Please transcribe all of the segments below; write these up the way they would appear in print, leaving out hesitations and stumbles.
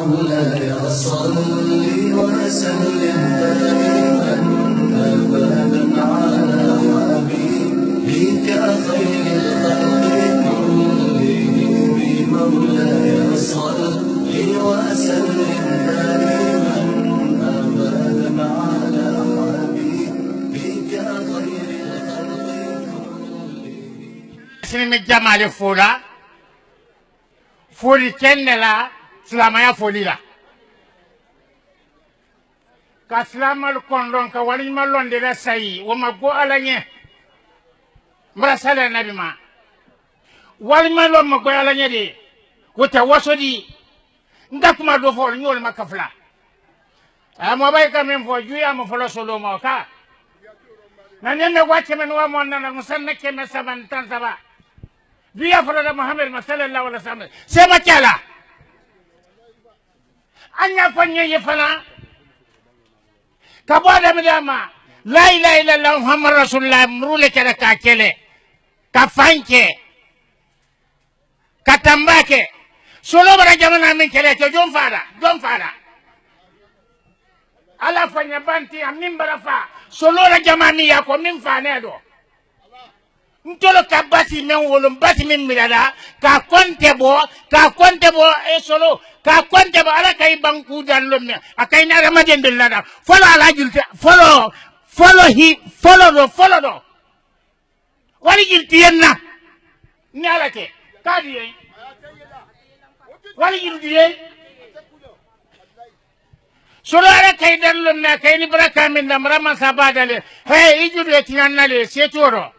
مولاي صل وسلم دائما أبدا على حبيبك خير الخلق كلهم مولاي صل وسلم دائما أبدا على حبيبك خير الخلق كلهم سنين الجمال فولي كنلا سلامaya foli la ka silamal kondon ka wali malon de la sayi wo ma go ala nye mara sala nabi ma wali malon ma go ala nye de wota wasodi ndakuma do fo nyol makafla mo bay ka men fo juya mo folo solo mo ka na nyenne wache men wa mo na musanna ke me saban tan saba juya folo da muhammad sallallahu alaihi wasallam sema kala anya fanya yefana kabada midama la ilaha illallah muhammad rasulullah mrule kada ka kele ka fanke katambake solo bara jamana min kele to jom fara ala fanya banti amin barafa solo la jamani yako min fane do ntolo kabati men wolum bati min milada ka konte bo e solo ka konte bo ala kay banku dallo me akay na ramaden dillada follow ala julte follow do wali julti yenna ni ala ke kadi yen wali julti yen solo ala kay dallo me kay ni baraka min dam rama sabadale hey ijude tinannale setoro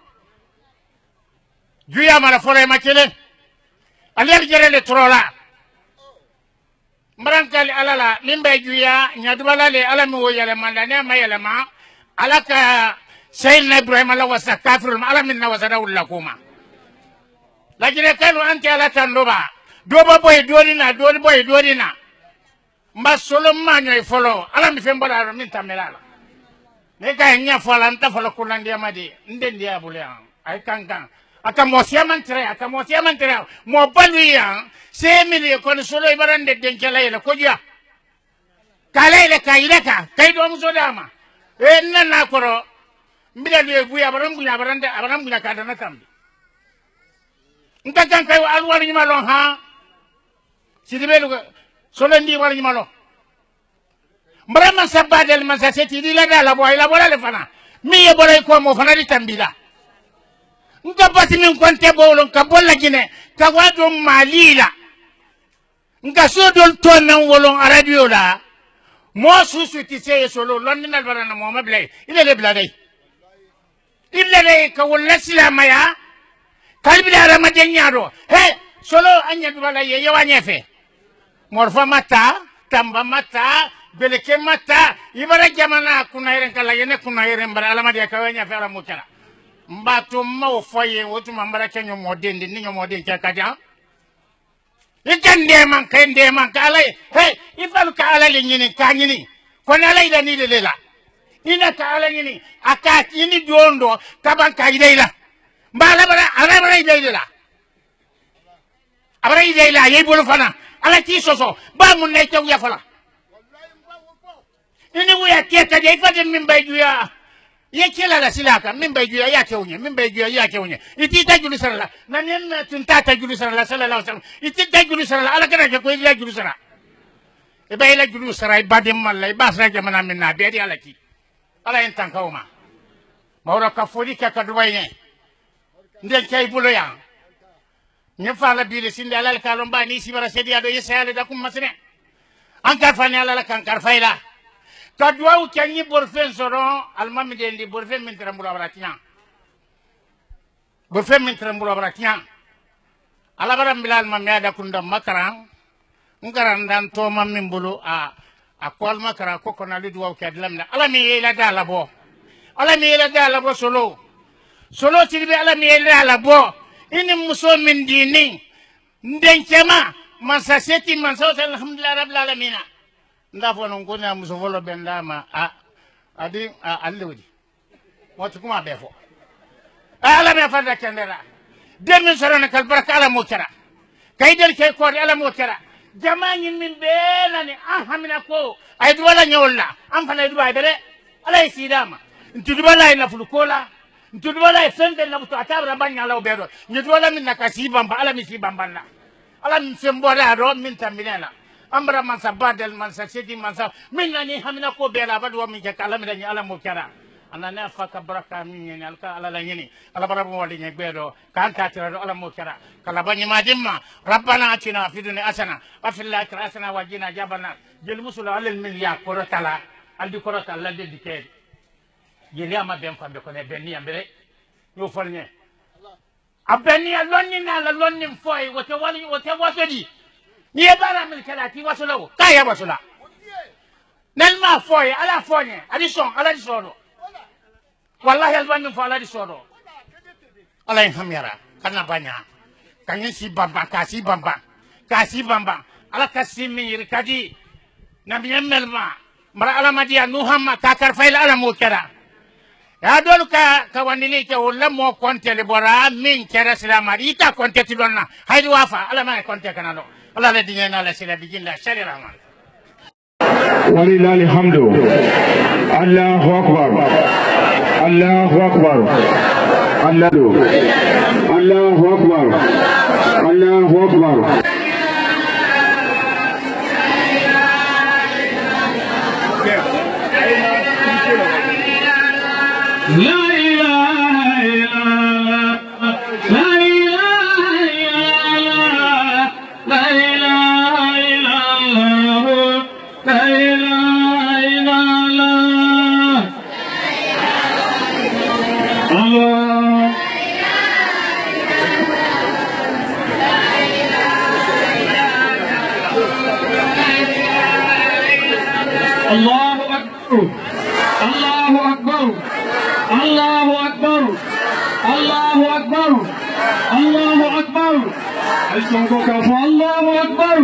juya mara fole makele aliyal jerele trola marankali alala limbe juya nyadubala le alami wo yele manda ne mayele ma alaka sayyidina ibrahim ala wasa kafirul alamin na wasa dawul lakuma lajire kanu anti ala tandoba doba boy dorina mba solo manyo folo alami fembala min tamelala ne ka nya fola nta folo kulandi amadi ndendi abule ay kankan ata mosiaman tere mo baluya semili ko solo ibarande denkela ile koja kala ile kaileka kaido muzodama na koro mbila liye buya barambuya kada na tambi ntakan kai alwali nyimalo ha sidibelu solo ndi wali nyimalo mbrama sabadel masaseti dila dala boy la bola le fana mi ye bola ko mo fana di tambila nga bati min konte bolo ka bolla gine ka wado malila nga sodol tonan wolon radio la mo susu ti sey solo londinal barana mo mablay ile le bladai illa le ka wala silama ya kalbi da ramadan nyaro he solo anya dubala ye yawanye fe morfa mata tamba mata beleke mata ibara jamana kuna yeren kala yene kuna yeren bara alamadi ka wanya fe ala mutala mbato mo foye wotu mambara kenyo modende ninyo modende kaja ikande man kende man kala hey ifal kala nyini kanyini kona la ida ni lela ina kala nyini aka ini dondo taban kaidela mbala bara ala ida abara ida ye bolo fana ala ti soso ba mun ne taw ya fala ini bu ya keta de ifade min bayduya yekela la silaka mimba juya yake unye iti tajulu sarala na nyenna tunta tajulu sarala sallallahu alaihi wasallam iti tajulu sarala ala kana ko ila julu sarala e bayla julu sarala badim mallay basra jamana minna beedi ala ki ala en tankawma mawra ka fodi ka duwayne ndel kay bulo ya ne fala biile sinde ala ka lomba ni sibara sedi ado yesale da kum masne an karfani ala kan karfayla kadwa ukanyi borfen soron almami dendi borfen min trambula baratia ala baram bilal ma meada kunda makaran ngaran dan to mammin bulu a kol makara ko kona lidu wa kadlamna ala mi yela dala bo solo tilbe ala mi yela la bo ini muso min dini ndenkema masaseti manso alhamdulillah rabbil alamin ndafo non kona muso volo bendama adi allewdi wati kuma befo ala me fanda kendera demin sarana kal baraka ala motara kaydel ke ko ala motara jamani min belani hamina ko ay wala nyolla am fana duba bere ala sidama ntudu wala ina fulukola ntudu wala sende na buto atabra banya law bedo ntudu wala min nakasibamba ala mi sibamba ala min sembora ro min taminela ambra man sabadel man saksedi man sa min nani hamina ko bela badu min ke kala mi ala motara anana faka baraka min alka ala la nyini ala barabu wali nyegbedo kanta tira ala mokara kala banyi madimma rabbana atina fi dunya asana wa fil akhirati asana wa qina jabana jel musula alal min ya korotala aldi korotala de dike jeli ama ben fambe ko ne benni ambere yo folne abeni alonni na la lonni foy wote wali wote wasodi ni e bara min kala ti wasolo kaya wasula nelma foy ala fonye adison ala disono wallahi albanyu fala di soro ala en hamyara kana banya kanyin si bamba kasi bamba ala kasimi rikadi nabi melma mara ala madia nuhamma kakar fail ala mukara ya don ka wandini ke wala mo konte le bora min kera silama ita konte tidonna haydi wafa ala ma konte kana do ala le dinyana la sila bijin la shari rahman walillahi alhamdu Allahu akbar Allahu akbar Allahu akbar Allahu akbar La ilaha illallah La ilaha illallah La ilaha illallah La ilaha illallah Allah Allahu akbar Allahu akbar Allahu akbar Allahu akbar Allahu akbar Aisonko kafu Allahu akbar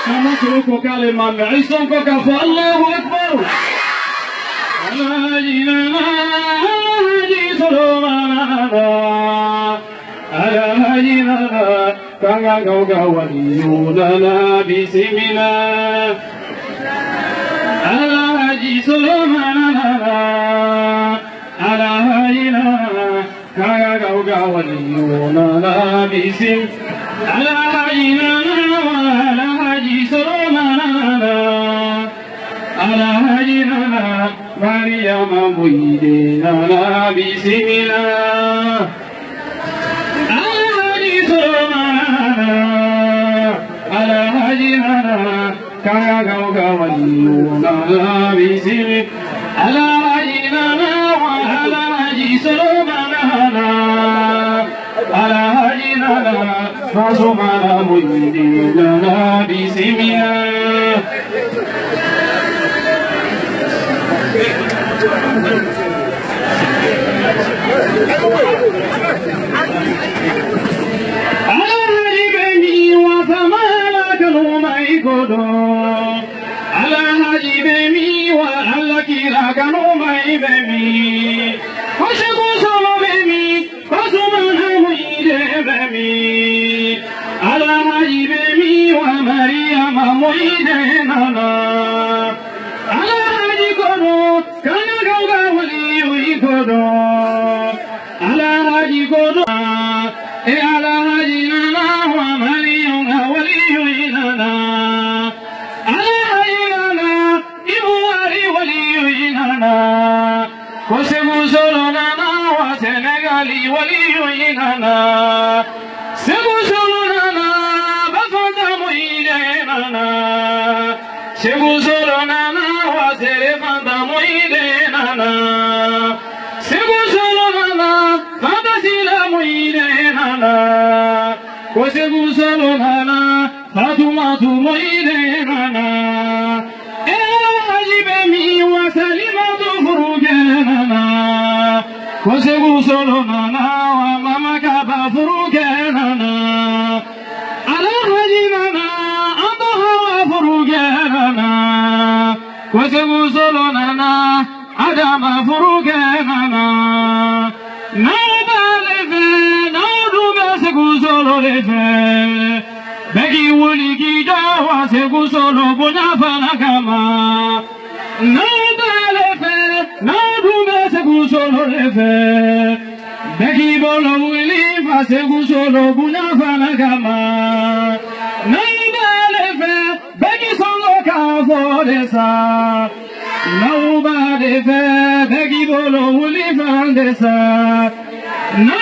Kamu suruko kaliman Aisonko kafu Allahu akbar Alajina Haji Solomanana Alajina Kanga gauga waliyudana bisimina Alhaji Solomanana Alajina Kanga gauga waliyudana bisim Alajina Alhaji Solomanana Alajina Maryam Muidina bisimina Alhaji Solomanana Alajina Kaya gauga waliyuna bisimina Alajina Alhaji Solomanana Alajina Masumana Muidina bisimina Alhaji Bemi wa famala kanuma ikodo Alhaji Bemi wa alakila kanuma ibemi Washaku solo Bemi Wasumana muide Bemi Alhaji Bemi wa Maryam muide nana Alhaji kodo kana gauga waliyu ikodo Alhaji kodo Alhaji nana wa Maryam waliyu nana Alhaji nana ibuari waliyu nana Kosebu solo nana wa Senegali waliyu nana Sebu solo nana bafata muide nana Sebu solo nana wa Serefanta muide nana Sebu solo nana Fantasila muide nana Kosebu solo nana Fatumatu muide nana Alhaji Bemi wa Salimatu furuge nana Kosebu solo nana wa Mama Kaba furuge nana Alhaji nana Andaha wa furuge nana Kosebu solo nana Adama furuge nana Naubalefe Naudu lefe begi wuli gida wa segu solo bunya fana kama na lefe na dume segu solo lefe begi bolo wuli fa segu solo bunya fana kama na lefe begi solo ka foresa na ba lefe begi bolo wuli fa desa na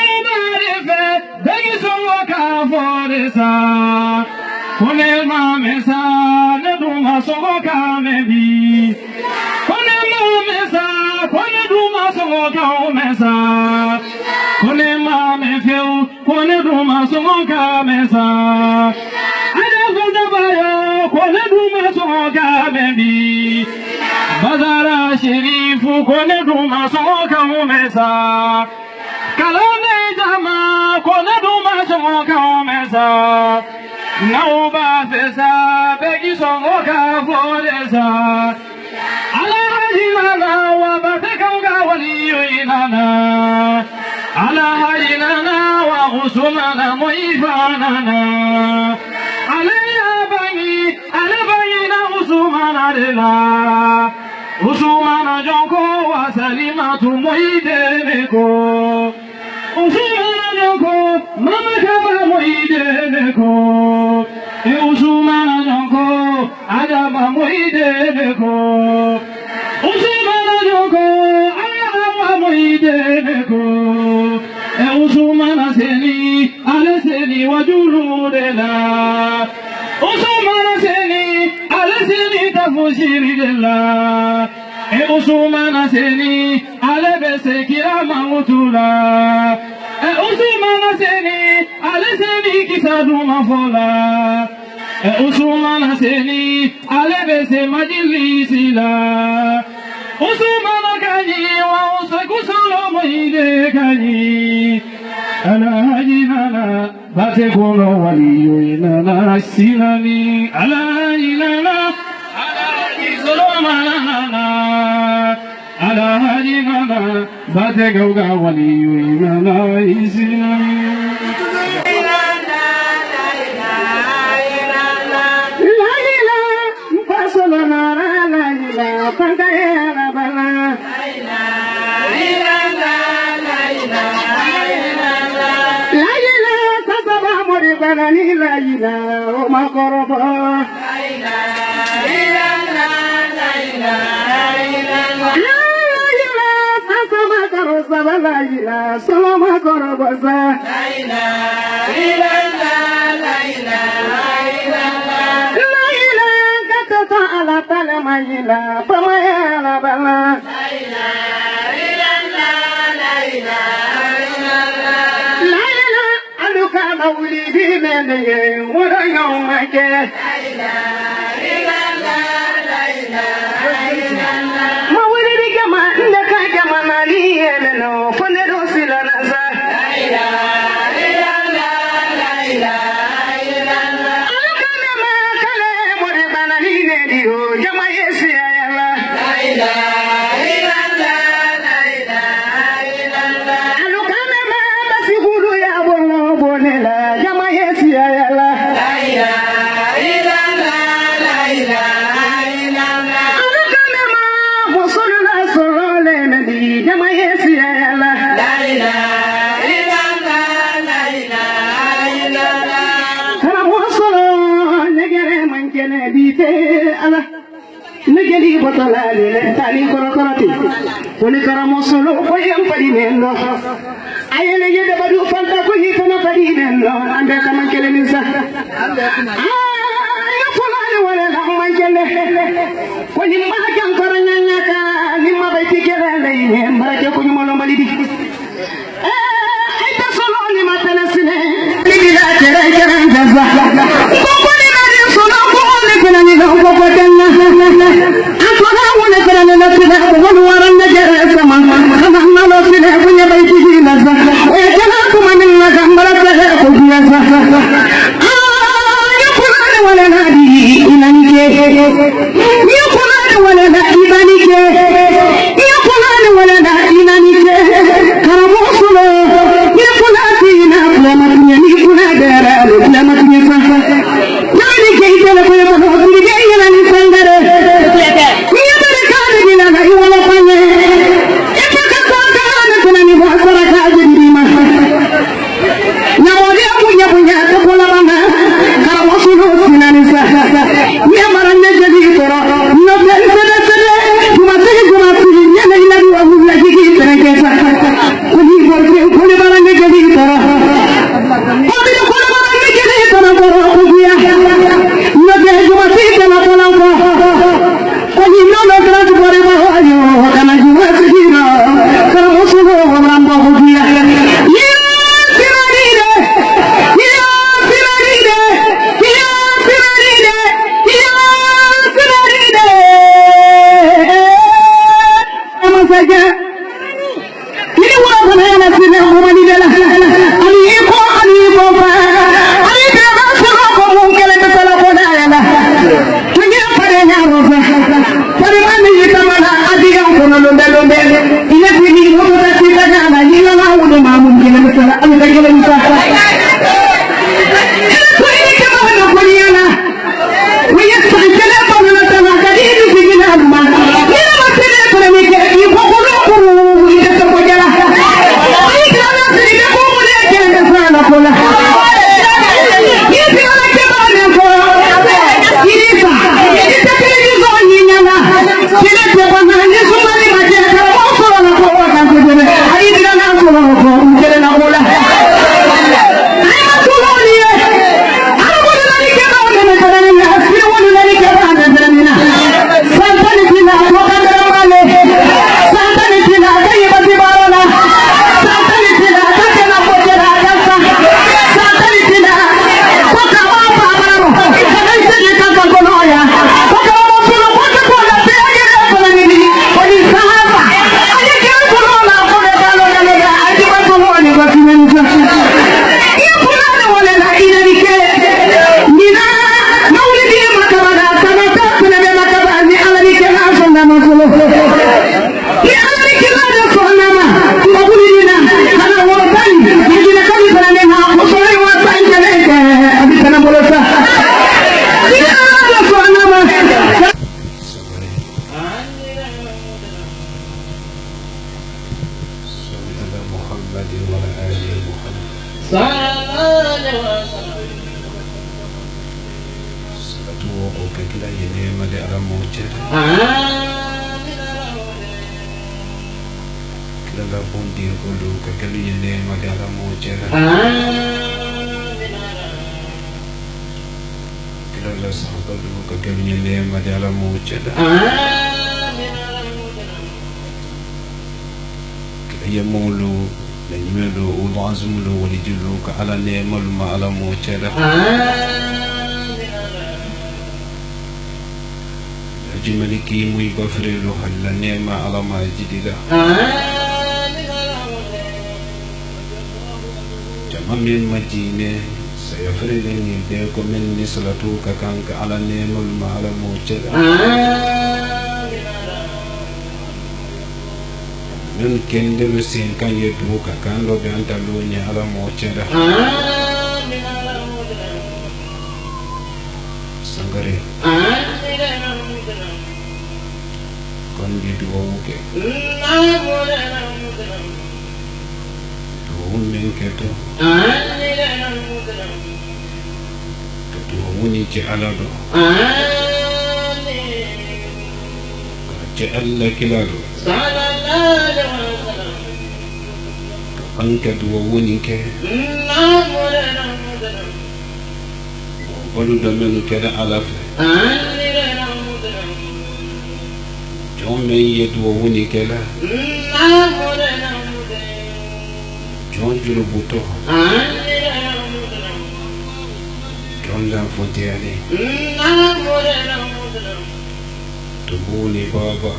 begi songo ka foresa kone mamesa ne duma songo ka mebi kone mamesa kone duma songo ka mesa kone mamefeu kone duma songo ka mesa ada bayo kone duma songo ka mebi badara sherifu kone duma songo ka mesa kalame jama kone duma songo ka mesa nauba fesa begi songo ka foresa ala hajinana wa batakanga waliyo inana ala hajinana wa usumana moifanana ala bangi na usumana dela usumana jonko wa salimatu moideneko usumana jonko mama kaba moideneko usumana jonko adama moideneko usumana jonko adama moideneko usumana seni ale seni wajuludela usumana seni ale seni tafushirila usumana seni ale bese kirama utula usumana seni ale seni kisadu mafola usumana seni ale bese majilisila usumana kanyi wa usakusalo moide kanyi ala hajinana bate kolo waliyo inana sinani ala inana ala hajizolomanana ala hajinana bate gauga waliyo inana isinani la ilaha o ma koroba la ilaha illallah la ilaha illallah la ilaha sama karosa la ilaha salama koroba la ilaha illallah la ilaha illallah la ilaha kata ala tala mayila pamaya la bala la ilaha illallah la ilaha illallah Maulidi mende wada yomake la ilaha illallah la ilaha illallah Maulidi kama ndaka kama nali emeno kone dosila naza la ilaha illallah la ilaha illallah alukana makale more banani nedio jama yesi ayala la ilaha illallah la ilaha illallah alukana mabasigulu ya bonela jama yesi ayala la ilaha illallah la ilaha illallah alukana musulna solole nabi jama yesi ayala la ilaha illallah la ilaha illallah kara musolo negere mankene bite ala negeli botala le tali korokorati woni kara musolo ko yam padi nendo ayele yede badu fanta ko hi kono padi nendo ande kama kele minsa ya fulani wala la mankele ko ni ma kan koranya nyaka ni ma bayti kele lay ne barake ko nyumo lombali di ay ta solo ni ma talasine ni la tere tere jaza ko ni na ni solo ko ni kono ni ko ko tanna akona wala kono na tira ko waran na jere sama kama na lo tira ko ni bayti di naza e kana ko man na gambara tere ko dia sa ya fulani wala na di inanike ya fulani wala na ibanike ya fulani wala na inanike karamu solo ya fulani na kula matnya ni kula dara kila yenema de ala mojera kila la bondi kulu ka kila yenema de ala mojera kila la sahabalu ka kila yenema de ala mojera kila yemulu Najmelu ulazumlu walijulu ka ala nemal ma ala mojera Maliki muy bafrilu halla nema ala majidida Jamamin majine sayafridin yideko minni salatu kakanka ala nemal ma ala mojera Min kendelu sin kan yedu kakan lo bi antalu ni ala mojera Sangare Kon di dua ke dua men keto dua muni ci alado ci alla kilado an ke dua muni ke balu da men ke da alafe John ye duwa wuni kela John juru buto John la fontiani Tubuni baba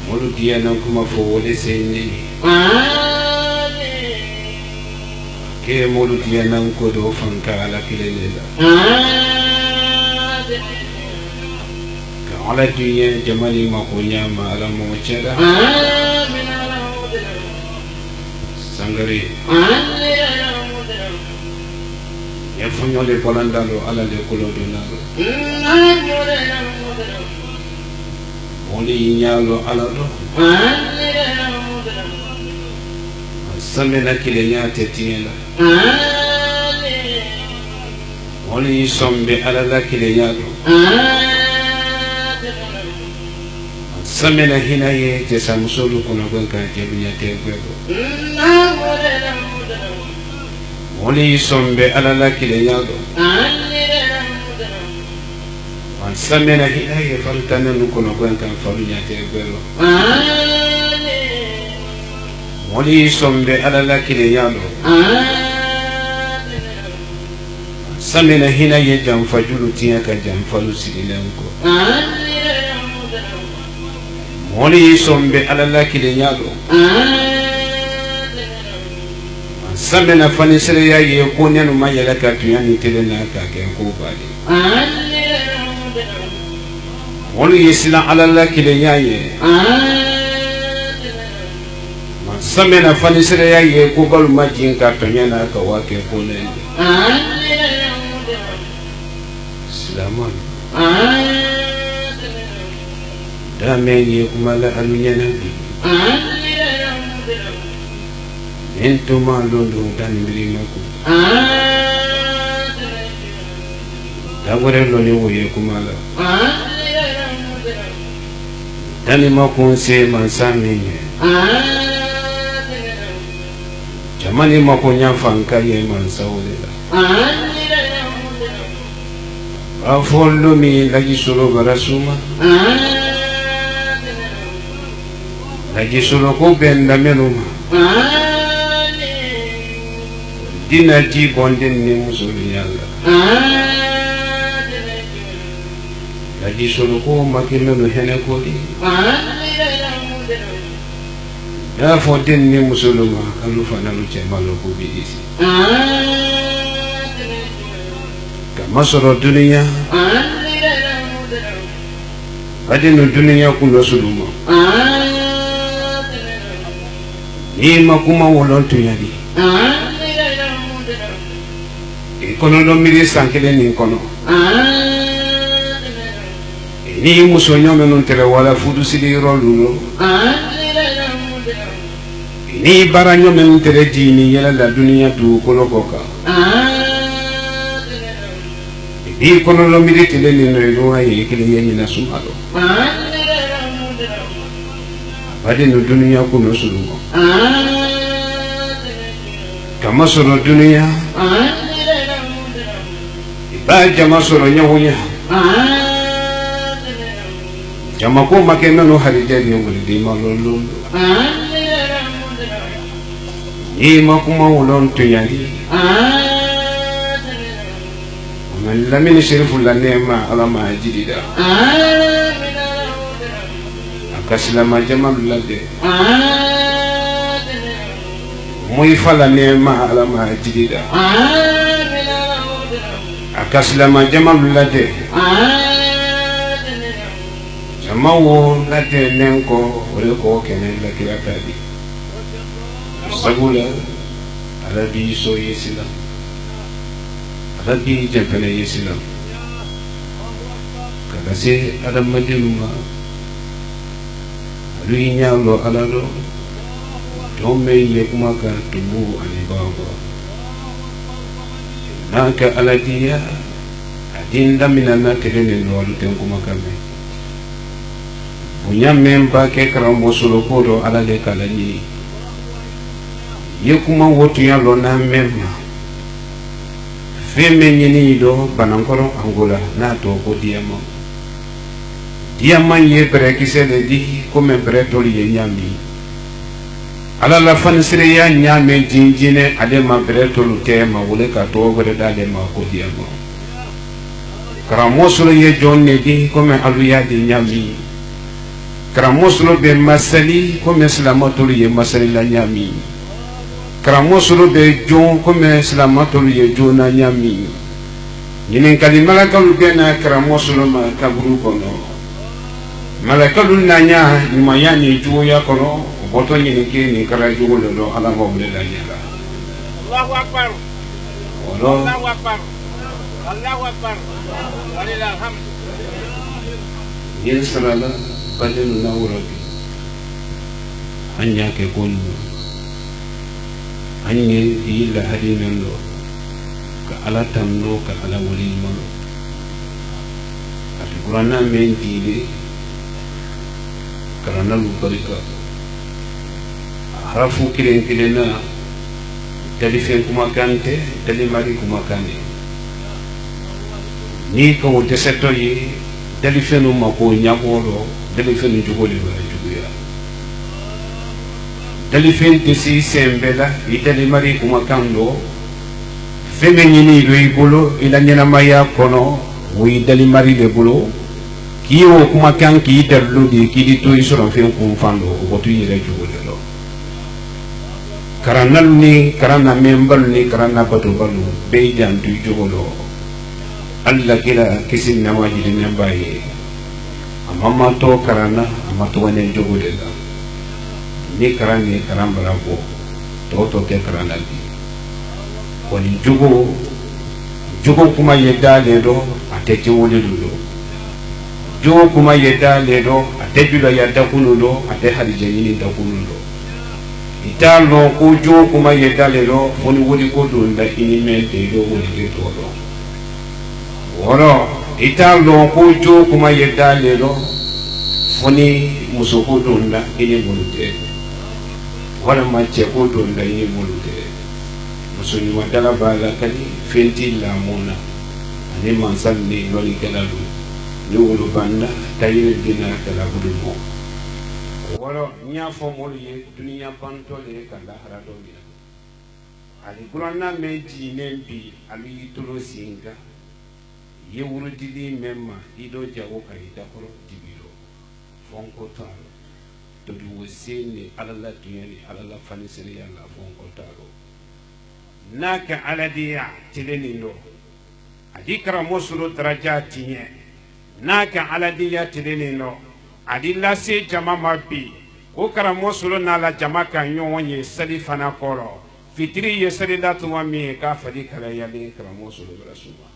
Molu dia na kuma fowole seni Ke molu dia na ko do fanka ala kilela على الدنيا جمالي ما كونيا ما على موجدا سانغري يفهم يولي بولندالو على لكولو دونالو ولي ينالو على دو سمنا كليا تتيلا ولي يسمبي على لا كليا دو Samena hina ye te samusolu kono gwenka jelunya te gwego Woli sombe alala kile yago Wan samena hina ye faltana nukono gwenka falunya te gwego Woli sombe alala kile yago Samena hina ye jamfajulu tiya ka jamfalu sililenko Woli sombe alala kile nyalo Samena fanisere ya ye konya no mayela ka tuyani telena ka ke ko bali Woli yisla alala kile nyaye Samena fanisere ya ye ko galu majin ka tuyana ka wake ko ne Salamun Damen ye kumala alunyana Ento malondo dan mirimaku Dagore loni wo ye kumala Dani makunse mansamine Jamani makunya fanka ye mansawlela Afolo mi lagi solo barasuma Lagi solo ko benda menuma Dina ji bonden ni musuli yalla Lagi solo ko makimenu hene ko di Ya foden ni musuluma kalu fana lu chemalo ko bi isi Kama soro dunia Adinu dunia kuno suluma Ni makuma wolontu yadi Ikono no miri sankele ni kono Ni musonyo menu tere wala fudu sili roluno Ni baranyo menu tere dini yela la dunia tu kono koka bi kono lo militi le ni no ay kile yenni na sumalo badi no dunya ko no sulumo kama soro dunya ba jama soro nyahunya jama ko makena no harijari ngol di malolo ni makuma ulon tuyari man lamin shirifu la neema ala ma jidida akaslama jamal lade muy fala neema ala ma jidida akaslama jamal lade jamawo lade nenko ole ko kenen la kiratadi sagula ala bi so yesila Rabbi jempene yesilam kada se adam madiluma lui nyalo alalo tome yekuma ka tumu ani baba naka aladia adinda minana kelene no alu tenkuma kame punya memba ke karambo solo kodo alale kalani yekuma wotu yalo na memma femme nyini do banankoro angola na to ko diamant ye bere kisele di comme bere toli ye nyami ala la fan sire ya nyame jinjine ade ma bere tolu tema wole ka to bere dale ma ko diamant kramoslo ye jonne di comme aluya di nyami kramoslo be masali comme islamatolu ye masali la nyami Kramosolo be jon comme islamatolu ye jona nyami nyinen kali malakalu bena kramosolo ma kaburu kono malakalu nanya nyumaya ni juya kono boto nyinen ke ni karaju lo ala mawle la nyala Allahu akbar Allahu akbar Allahu akbar walillahil hamd yin salala badenu nawrabi anya ke konu anye ila hadinando ka ala tamno ka ala wali malo ati qur'ana men dile karana lu barika harafu kilena talifen kuma kante talimari kuma kane ni ko deseto yi talifenu mako nyakolo talifenu jugole ba juguya Dalifen tesi sembela itali mari kuma kando femenini do ibolo ila nyana maya kono wi dali mari le bolo kiyo kuma kan ki terlo di ki di to isoro fe kum fando ko to yire jugole lo karanal ni karana membal ni karana batu balu be jan tu jugolo alla kila kisin nawaji ni mbaye amama to karana amato wane jugole la ni karani karambara ko to ke karana di woni jugo kuma yedda le do atete wole do jugo kuma yedda le do atete la yadda kunu do ate hadije yini da kunu do italo ko jugo kuma yedda le do woni wodi ko do nda ini mente do woni de to do woro italo ko jugo kuma yedda le do woni musoko do nda ini wolute wala mace ko don da yi mulde musulmi wadala bala kali fenti la mona ani mansan ni loli kalalu ni wulu banda tayir dina kala budumo wala nya fo mol ye dunya pantole kala harado ya ali qur'ana meji nembi ali tulo singa ye wuru didi memma ido jago kai dakoro dibiro fonko talo to du wosini alala tuyani alala fanisiri yalla fonko talo naka aladiya tileni ndo adikra mosulu darajati naka aladiya tileni ndo adilla se jama mabi o kara mosulu nala jama kan yonye sali fana koro fitri ye sali latu wami ka fadi kala yali kara mosulu rasuma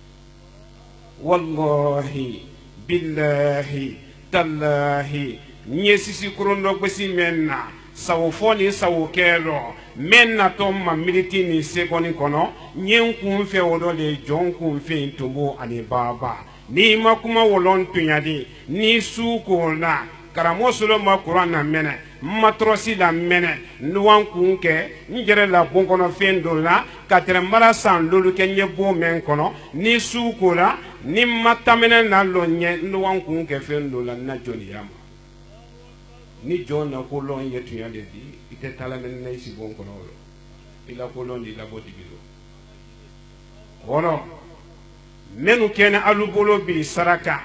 wallahi billahi tallahi nye sisi kurondo kwesi menna sawo foni sawo kero men na to ma militi ni sekondi kono nyen kun fe wodo le jon kun fe tumbo ani baba ni ma kuma wolon tunyadi ni su ko na karamo solo ma Quran na mene matrosi la mene nuwan kun ke njere la bon kono fe ndo la katre mara san lolu ke nye bo men kono ni su ko la ni matamene na lo nye nuwan kun ke fe ndo la na joni yama ni jona ko lon yetu yande di ite tala men na isi bon kono lo ila ko lon di la bodi bilo wono menu kene alubolo bi saraka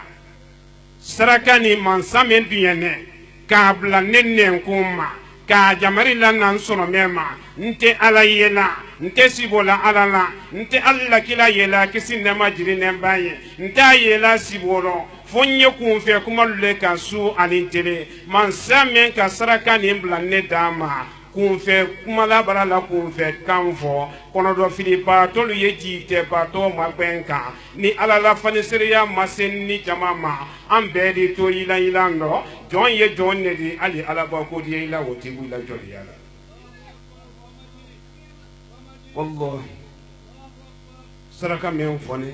ni mansamen diyene ka bla nenne kuma ka jamari la nan sono mema nte ala yela nte sibola ala la nte alla kila yela kisinna majiri nembaye nte yela siboro fonye kunfe kuma lule ka su alintele mansamen ka saraka ni bla ne dama kunfe kuma la bara la kunfe kanfo kono do filipa tolu yeji te bato magbenka ni ala la fanisiriya masen ni jamama ambedi to ila ndo jon ye jon ne di ali ala ba ko di ila woti bu la jodi yala wallahi saraka men fone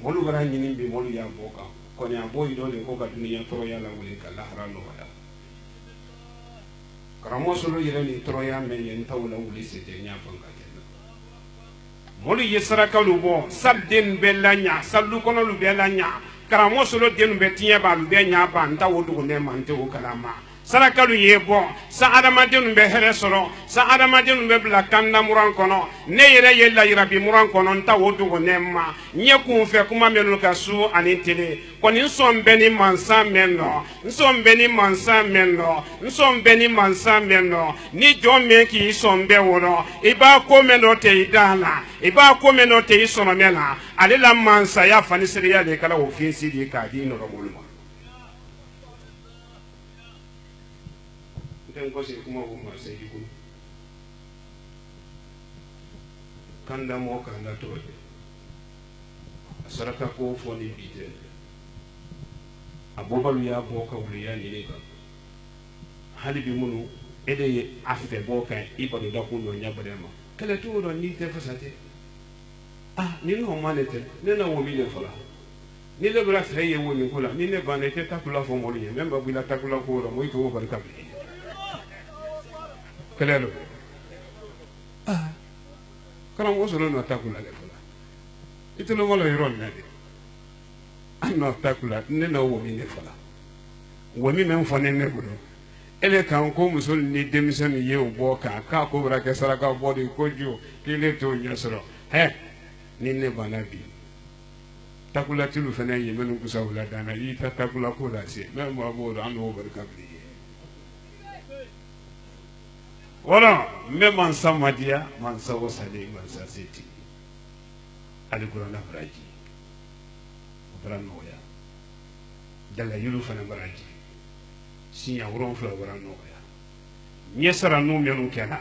molu gara nyini bi molu ya boka koni aboy do le ko ka duniya to yala wuli kala harano wala karamo solo yele ni troya men yen tawla wuli sete nya fanga kenna molu yesara kalu bo sabden belanya sallu kono lu belanya karamo solo denu betinya ba lu benya ba nta wodu ne mante o kalama sarakalu yebo sa adamadenu be here soro sa adamadenu be bla kanda muran kono ne yere yella yirabi muran kono nta wodu ne ma nye kun fe kuma menu ka su anintele koni nsom beni mansa menno nsom beni mansa menno nsom beni mansa menno ni jomme ki sombe woro iba ko meno te idala iba ko meno te isono mena ale la mansa ya fani seriya de kala ofisi di ka di no romulma ko se kuma ko ma se ko kanda mo kanda to saraka ko foni bite abobalu ya boka wuri ya ni ba hali bi munu ede afe boka ibadu da ko no nyabade ma kala to do ni te fasate ni no manete ne na wo mi le fala ni le bra fe ye wo ni ko la ni ne ba ne te takula fo mo li memba bu la takula ko ro mo ito barka bi kelelo kana mo solo no takula le fala itelo mo lo iron na de anno takula ne na wo mi ne fala wo mi men fo ne ne budo ele kan ko musul ni demisen ye o bo ka ko bra ke sara ka bo di ko ju kile to nyasro ni ne banabi takula tilu fana ye menu ku sawla dana yi takula ko la se men mo bo anno barka bi wala me mansa madia mansa wasale mansa seti alikura na braji branoya dala yulu fana braji sinya wuron fla branoya nyesara no menu kena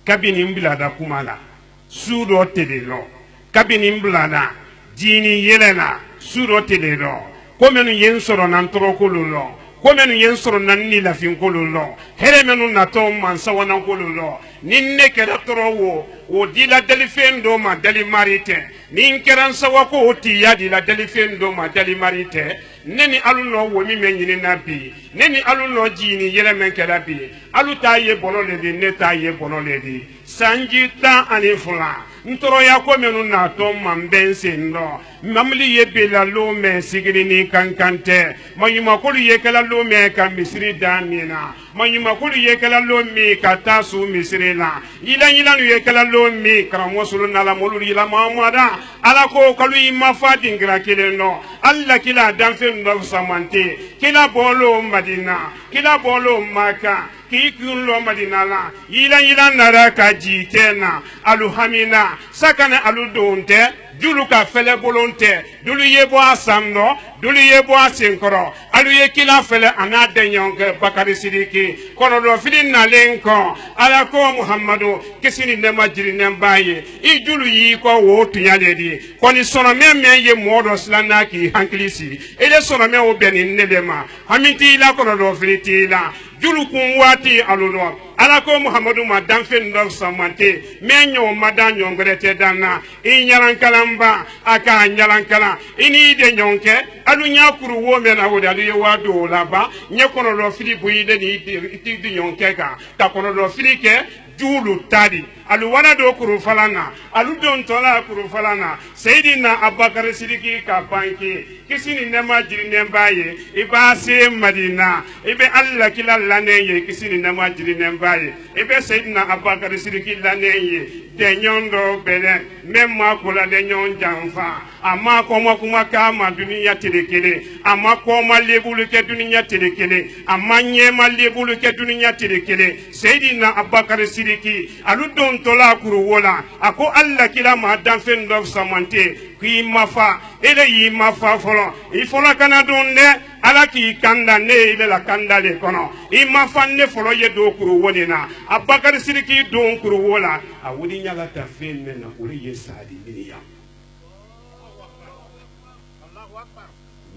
kabini mbilada kumala sudo tedelo kabini mbilada jini yelena sudo tedelo komenu yensoro nan trokululo komenu yensoro nan ni la finkululo heremenu nato mansa wana kululo ninne kera torowo o dila delifendo ma deli marite nin keran sawako oti ya dila delifendo ma deli marite neni aluno wo mi menyini nabi neni aluno jini yele men kera bi aluta ye bolole di neta ye bolole di sanjita anifula ntoro ya ko menu na to mambense ndo mamli ye bela lo me sigiri ni kankante mayuma ko ye kala lo me ka misri damina mayuma ko ye kala lo mi ka tasu misri la ila ye kala lo mi karamo sulu na la molu ila mamada ala ko kalu ima fati ngira kile no alla kila danfe ndo samante kila bolo madina kila bolo maka kikun lo madina la ila nara ka jitena aluhamina sakana aludonte julu ka fele bolonte dulu yebo asamno dulu yebo asinkoro alu ye kila fele ana denyonke bakari sidiki kono do fili na lenko ala ko muhammadu kisini ne majiri ne baye I julu yi ko wo tunyaledi koni sono meme ye modo slana ki hankilisi ele sono me o beni nedema hamiti la kono do fili ti la julu kun wati alulo ala ko muhammadu ma danfen do samante menyo madanyo ngorete dana inyalankalamba aka nyalankala ini de nyonke alu nyakuru wo mena wo dalu ye wado laba nyekono do filibu ide ni iti nyonke ka ta kono do filike julu tadi alu wana do kuru falana alu don tola kuru falana sayidina abubakar sidiki ka banki kisini nema jiri nembaye ibase madina ibe alla kila laneye kisini nema jiri nembaye ibe sayidina abubakar sidiki laneye de nyondo bele memma kula de nyon janfa ama ko mo kuma ka ma duniya telekele ama ko ma lebulu ke duniya telekele ama nyema lebulu ke duniya telekele sayidina abubakar sidiki alu don tola kuru wola ako alla kila ma danfen do samante ki mafa ele yi mafa folo ifola kana donde ala ki kanda ne ile la kanda le kono I mafa ne folo ye do kuru wonina abakar siriki don kuru wola awudi nyaga ta fen mena uri ye sadi miniya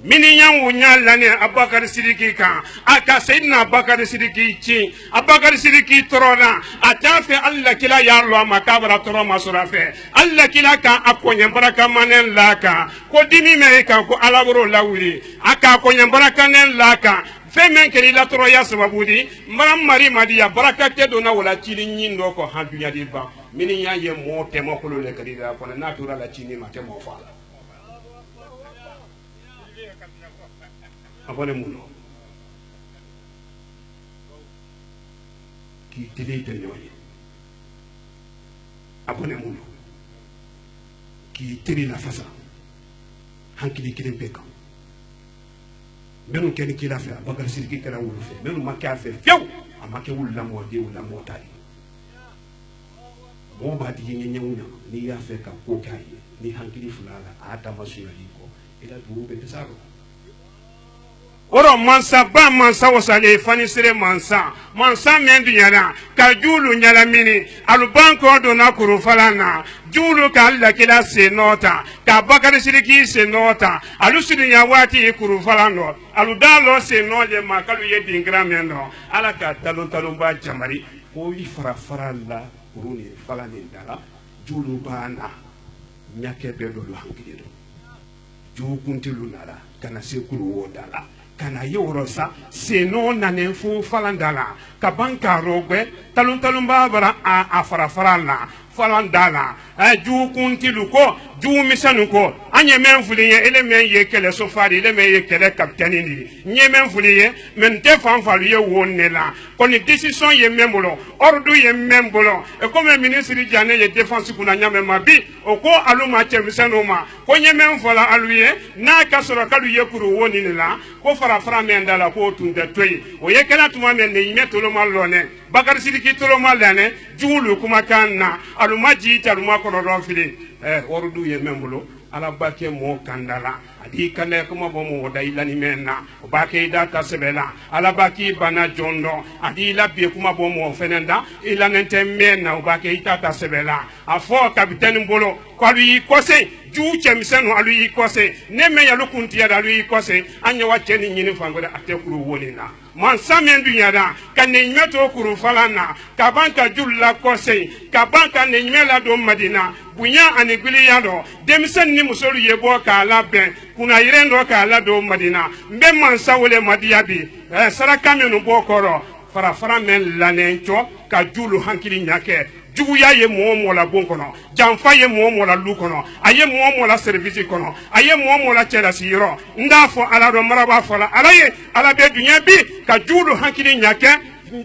miniyan wunya lane abakar sidiki kan aka sayyidina abakar sidiki ci abakar sidiki torona atafe alla kila yarlo makabara toro masurafe alla kila kan akonye baraka manen laka ko dimi me kan ko alaboro lawuli aka akonye baraka nen laka femen keri la toro ya sababudi maram mari madiya baraka te dona wala cili nyindo ko handunya di ba miniyan ye mo temo ko le kadi da ko na tura la cini ma temo fala abone muno ki tele de ñoy abone muno ki tele la fasa hankili kilim beka menu ken ki la fa bakar sirki kala wulu fe menu makka fe few amake wul la mo de wul la mo tali mo ba di ñewuña ni ya fe ka ko kay ni hankili fulala ata masuya ko ila du be saro oro mansa ba mansa wasale fani sire mansa men dunyana ka julu nyala mini alubanko do na kuru falana julu ka alla kila se nota ka bakari siriki se nota alusiri nya wati kuru falano aludalo se noje makalu ye dingra mendo ala ka talon ba jamari ko wi fara la kuruni falani dala julu bana nyake be do hankidi do ju kuntilu nala kana se kuru wodala kana yorosa seno nanen fu falandala kabanka rogbe talun babara a farafarala falandala ju kuntilu ko ju misanu ko anye men fuliye ele men ye kele sofari ele men ye kele kapteni ni nye men fuliye men te fanfalu ye wonnela koni decision ye membolo ordu ye membolo e comme ministre jane ye défense kuna nyame mabi o ko aluma chemisanu ma ko nye men fola aluye na kasoro kalu ye kuru woni la ko fara men dala ko tunde toyi o ye kala tuma men ne yimetolo malone bakar sidiki tolo malane julu kuma kanna aluma jita aluma ko do fili ordu ye membolo ala bake mo kandala adi kane kuma bomo da ilani menna o bake data sebela ala baki bana jondo adi labbe kuma bomo fenenda ilanente menna o bake itata sebela afo kapitaine mbolo ko yi kose ju chemisenu alu yi kose neme ya lukunti ya alu yi kose anya wacheni nyini fangode atekuru wonina mansa mendu yada kane nyeto kuru falana kabanka julla kose kabanka ne nyela do madina bunya anigili yado demisen ni musolu yebo ka laben kuna yirendo ka la do madina mbe mansa wole madiyabi saraka menu bokoro fara men lanencho ka julu hankili nyake juguya ye mo la bon kono janfa ye mo la lu kono aye mo la service kono aye mo la chela siro ndafo ala do maraba fola alaye ala be dunya bi ka julu hankili nyake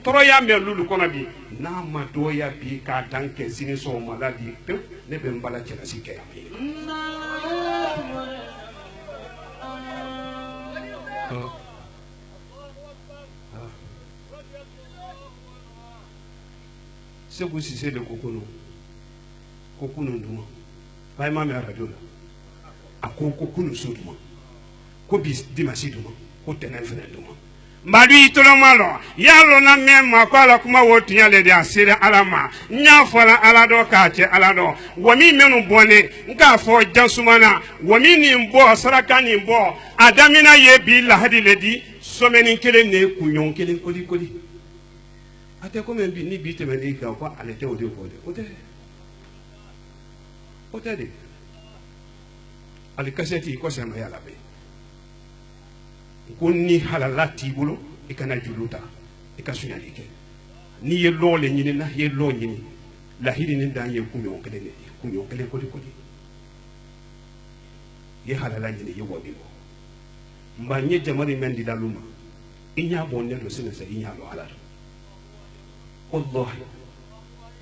toro ya me lulu kono bi na ma do ya bi ka tanke sini so maladi pe ne be mbala chela sike Segu sise le kokunu nduma bay mame radio la ako kokunu suduma ko bis dimasi duma ko tenen fene duma mbadu itolo malo yalo na mema ko ala kuma wotu yale de asire alama nya fola ala do ka che ala do wami menu bone nka fo jansumana wami ni mbo saraka ni mbo adamina ye bi lahadi ledi someni kele ne kunyon kele koli ate ko men bi ni bi te men di ka ko ale te o de ko de o te de ali kaseti ko sama yala be ko ni halala ti bulu e kana juluta e ka sunya ke ni ye lole nyini na ye lo nyini la hidi ni dan ye kunyo kele ko di ye halala nyini ye wodi mo mba nye jamari men di daluma inya bonne do sene sa inya lo halal wallahi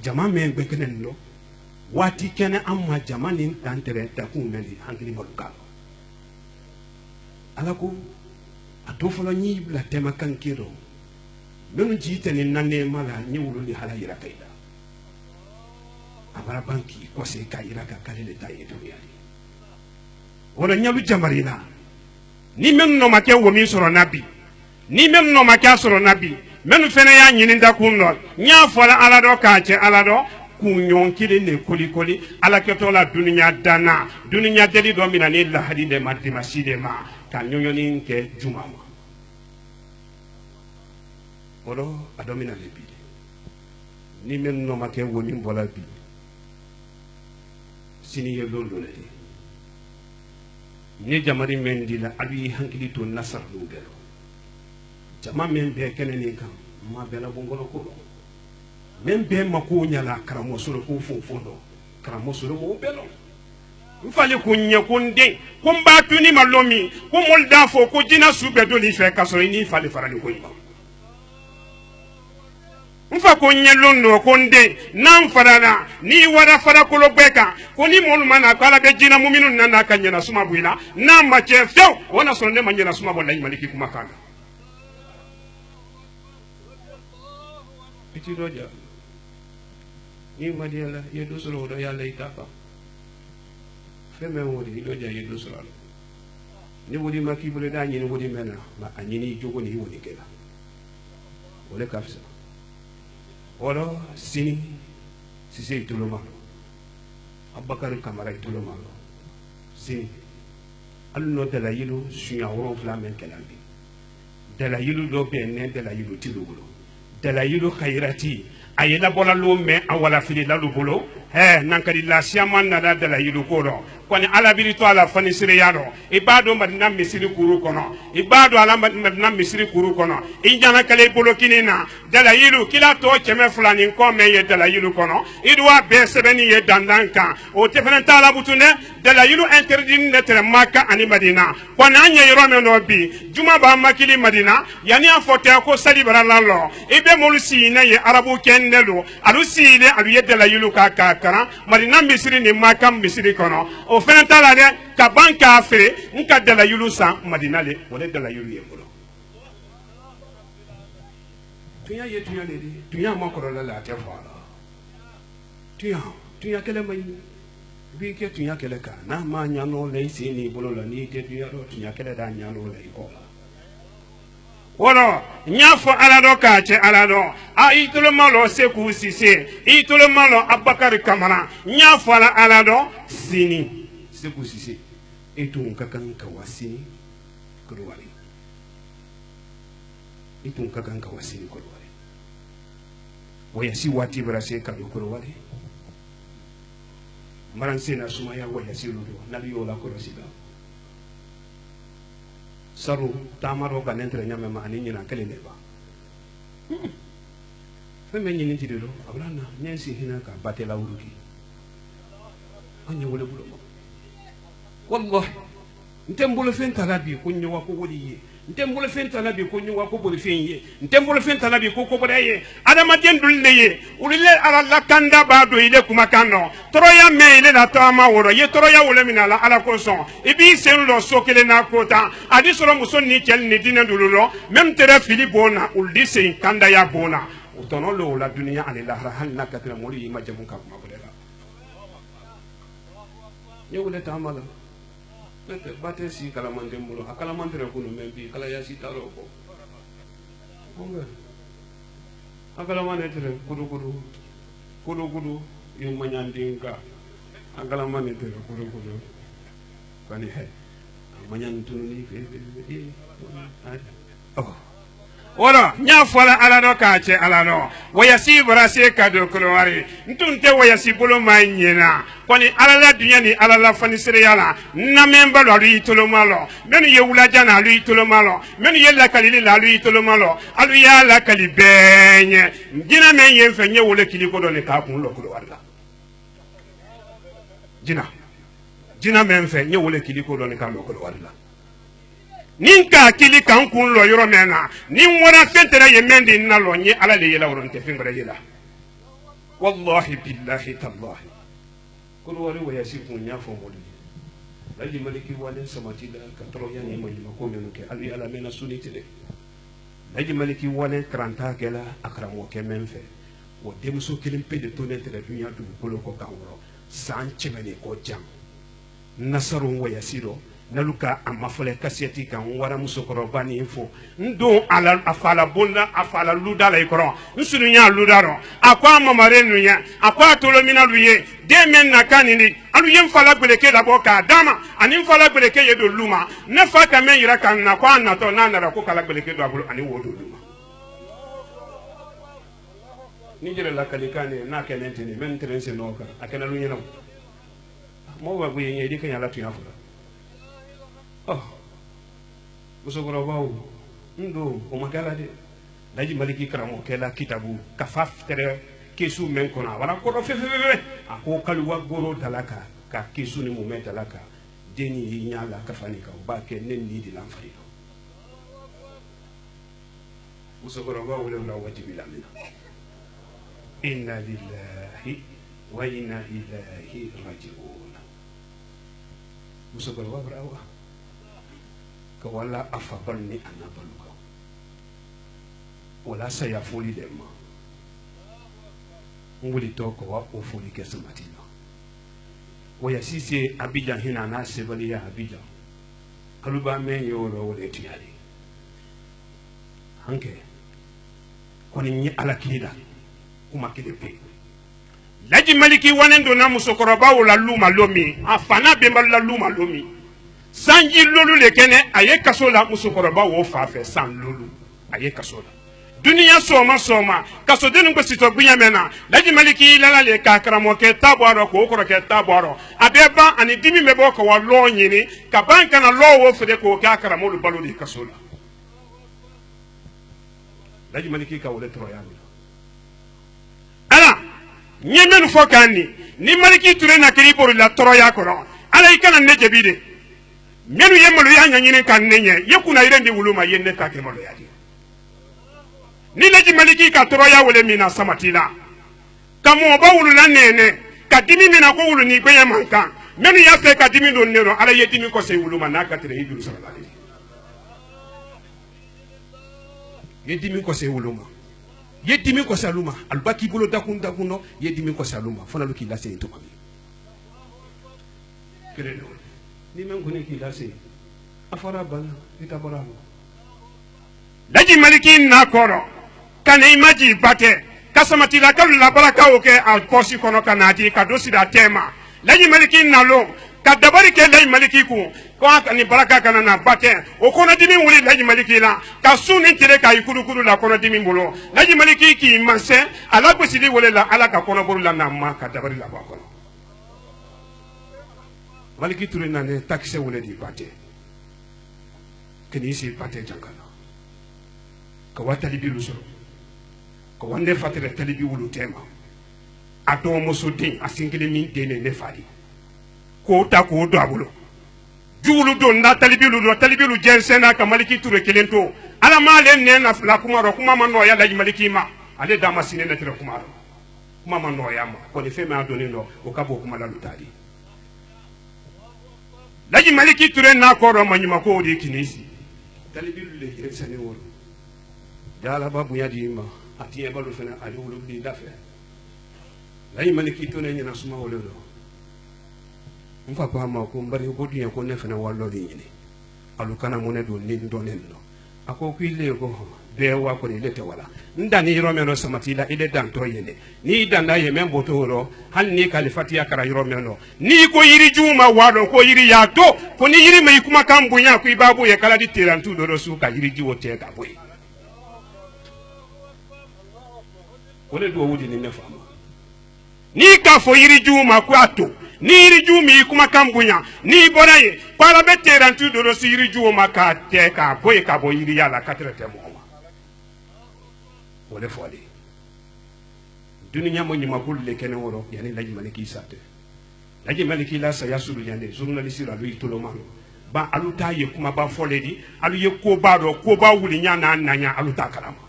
jama men be kenen lo wati kene amma jama nin tantere ta kun meli hankili maluka alako atofolo nyi bla tema kankiro menu jite ni nane mala nyi wululi hala yira kaida abara banki ko se kayira ka kalele tayi duniya wala nyalu jamarina ni men no make wo mi soro nabi ni men no make soro nabi menu fene ya nyini nda kunno nya fola ala do ka che ala do kunyon kile ne koli ala keto la dunya dana dunya deli do mina ni la hadide matti maside ma kan nyonyoni ke jumama wolo adomina le bi ni men no make wo mi bola bi sini ye lolo le ni jamari men di la abi hankili to nasar lu belo jama men be keneni kan ma bela bongolo ko men be mako nyala karamo solo ko fondo karamo solo mo belo mfale kunye kunde kumba tuni malomi kumolda fo ko jina sube do li fe kaso ni fale farani ko yima mfa kunye londo kunde nam farana ni wara fara ko lobeka ko ni mol mana kala be jina mu'minun nana kanyana suma buila nam ma che few wona sonde manyana suma bolla maliki kuma kana iti roja ni madiala yedo solo do yalla itaka feme wodi roja yedo solo ni wodi makibule da ni wodi mena ma anyini jogo ni wodi kela wole kafsa wala sini sise ituloma abakar kamara ituloma sini alno de la yilu suya woro flamen kelambi de la yilu do be ne de la yilu tilugulo de la yilu khairati ayela bola lo me awala fili la lubulo nankadi la siaman na de la yilu koro kwani ala bilito ala fani sire yaro ibado madina misiri kuru kono ibado ala madina misiri kuru kono injana kale bolo kinina de la yilu kila to cheme fulani ko me ye de la yilu kono idwa be sebeni ye dandanka o tefena tala butune de la yilu interdit netre maka ani madina kwani anya yoro me no bi juma ba makili madina yani afote ko sali baralalo ibe molusi na ye arabu kennelo alusi ile alu ye de la yilu ka kara madina misiri ni maka misiri kono o fena tala de ka banka afre nka de la yilu sa madina le wala de la yilu ye bolo tuya ye tuya le tuya makoro la te fala tuya kele mai bi ke tuya kele ka na ma nyano le sini bolo la ni te tuya kele da nyano le ko woro nyafo alado ka che alado a itulo malo seku sise itulo malo abakar kamara nyafo alado sini seku sise etu nkakan kawasini kurwari etu nkakan kawasini kurwari waya si wati brase ka kurwari maran sina sumaya waya si ludo nabi yola kurosida saru tamaro ka nentre nyame ma ani nyina kele neba feme nyini tido abrana nyensi hina ka batela uruki anya wole bulo wallahi ntembule fenta labi ko nyowa ko wodi ye ntembule fenta labi ko nyowa ko boli fenye ntembule fenta labi ko ko bodaye adama dendul leye ulile ala lakanda bado ile kumakano toroya me ile la tama woro ye toroya wole minala ala ko son ibi senlo sokele na kota adi soro musonni kel ni dinandululo même tere fili bona uldi sen kanda ya bona utono lo la dunia ale la hanna katira moli ma jamu ka kuma bodela yewule tamala bate si kalamante mulo akalamante re kuno membi kala ya si taro ko onga akalamante re kudu yo manyandinga akalamante re kudu kani he manyan tununi oh wala nya fola ala no ka che ala no wayasi brase ka do kolwari ntunte wayasi bolo manyena koni ala la dunya ni ala la fani sere yala na memba lo ri tolo malo menu ye wula jana lu tolo malo menu ye la kalili la lu tolo malo alu ya la kali benye jina men ye fe nye wole kili ko do ne ka kun lo kolwari la jina men fe nye wole kili ko do ne ka lo kolwari la ninka kili kan kun lo yoro mena nin wona fentere ye mendi na lo nye ala le yela woron te fingre yela wallahi billahi tallahi kul wari wa yasifu nya fo modi laji maliki walen samati da ka toro yani mo yima ko menu ke ali ala mena suniti de laji maliki walen kranta kela akramo ke menfe wo demso kilim pe de tonete de dunya du bolo ko kawro san chimene ko jam nasaru wa yasiro naluka amafole kaseti kan wara musokoro ni info ndo ala afala bonda afala luda la ikoro nsunu nya ludaro akwa mamare nuya akwa tolomina luye demen nakanini alu yem fala gbeleke da boka dama ani fala gbeleke yedo luma ne fa ka men yira kan na kwa na to na na ko kala gbeleke do abulu ani wodo luma ni jere la kalikane na kenenteni men trense noka akena lu nyena mo wa buye nyedi kan yala tuya fula musokoro bawo ndo o magala de laji maliki karamo kela kitabu kafaf tere kesu men kona wala ko fefe ako kalwa goro dalaka ka kesu ni mo metalaka deni nyala kafani ka ba ke nen ni di lamfari musokoro bawo le la wajibi la mina inna lillahi wa inna ilaihi raji'un musokoro bawo ka wala afabalni anabaluka wala sayafuli dema nguli toko wa ofuli kesamatina waya sisi abija hina na sebali ya abija kaluba men yoro wole tiyali hanke koni ni alakida kuma kidepe laji maliki wanendo na musokoroba wala luma lomi afana bembal la luma lomi sanji lolu le kene aye kasola musokoroba wo fafe san lolu aye kasola dunia soma kaso denu ko sito bunya mena laji maliki lala le ka karamo ke taboro ko ko ke taboro abeba ani dimi mebo ko wa lo nyini ka banka na lo wo fede ko ka karamo lu balu di kasola laji maliki ka wole tro yaami ala nyemenu fokani ni maliki ture na kiri por la tro ya ko ala ikana ne jebide menu yemalo ya nyanyine kan nenye yekuna irende wuluma yenne ka kemalo ya di ni laji maliki ka toro ya wole mina samatila kamo ba wulu la nene ka dimi mina ko wulu ni gbe manka menu ya fe ka dimi don nero ala yedimi ko se wuluma na ka tere hidu sallallahu alaihi yedimi ko se wuluma yedimi ko saluma albaki bolo dakundo yedimi ko saluma fona lu ki la se to mami credo ni men gune ki la se afara bala itabara laji maliki na koro kana imaji bate kasamati la kalu la baraka oke al posi kono kanati kadosi da tema laji maliki na lo kadabari ke laji maliki ku ko ni baraka kana na bate o kono dimi wuli laji maliki la kasuni tire ka ikuru la kono dimi bolo laji maliki ki manse ala ko sidi wole la ala ka kono bolu la na ma kadabari la ba kono maliki ture na ne taxe wole di bate kini si bate jangala ka watali bi lusoro ko wande fatire talibi wulu tema ato muso din asingile min dene ne fadi ko ta ko do abulo julu do na talibi lu jensena ka maliki ture kelento ala male ne na la kuma ro kuma man no ya laji maliki ma ale da masine na tire kuma ro kuma man no ya ma ko ne fe ma doni no o ka bo kuma la lutadi laji maliki ture na ko ro manyima ko di kinisi talibi lu le jensene woro yala babu yadi ma atiye balu fena ali wulu bi dafe lay maliki to ne nyina suma wolo do mfa ko ma ko mbari ko diye ko ne fena wallo li nyini alu kana mo ne do ni do nen no ako ku ile ko be wa ko ni lete wala ndani yiro meno samati la ile dan to yene ni dan da yemen boto ro han ni kalifati ya kara yiro meno ni ko yiri juma wado ko yiri ya to ko ni yiri mai kuma kan bunya ku ibabu ye kala di tirantu do su ka yiri jiwo te ka boy wole do wudi ni nefama ni ka fo yiriju ma ko ato ni yiriju mi kuma kambunya ni bonaye para beteran tu do si yiriju ma ka te ka boy ka bo yiri yala ka trete mo wole fodi duniya mo nyima bulle kene woro yani laji maliki sate laji maliki la sa yasulu yande journaliste la lui tolo mano ba aluta ye kuma ba foledi alu ye ko ba do ko ba wuli nya na nanya aluta karama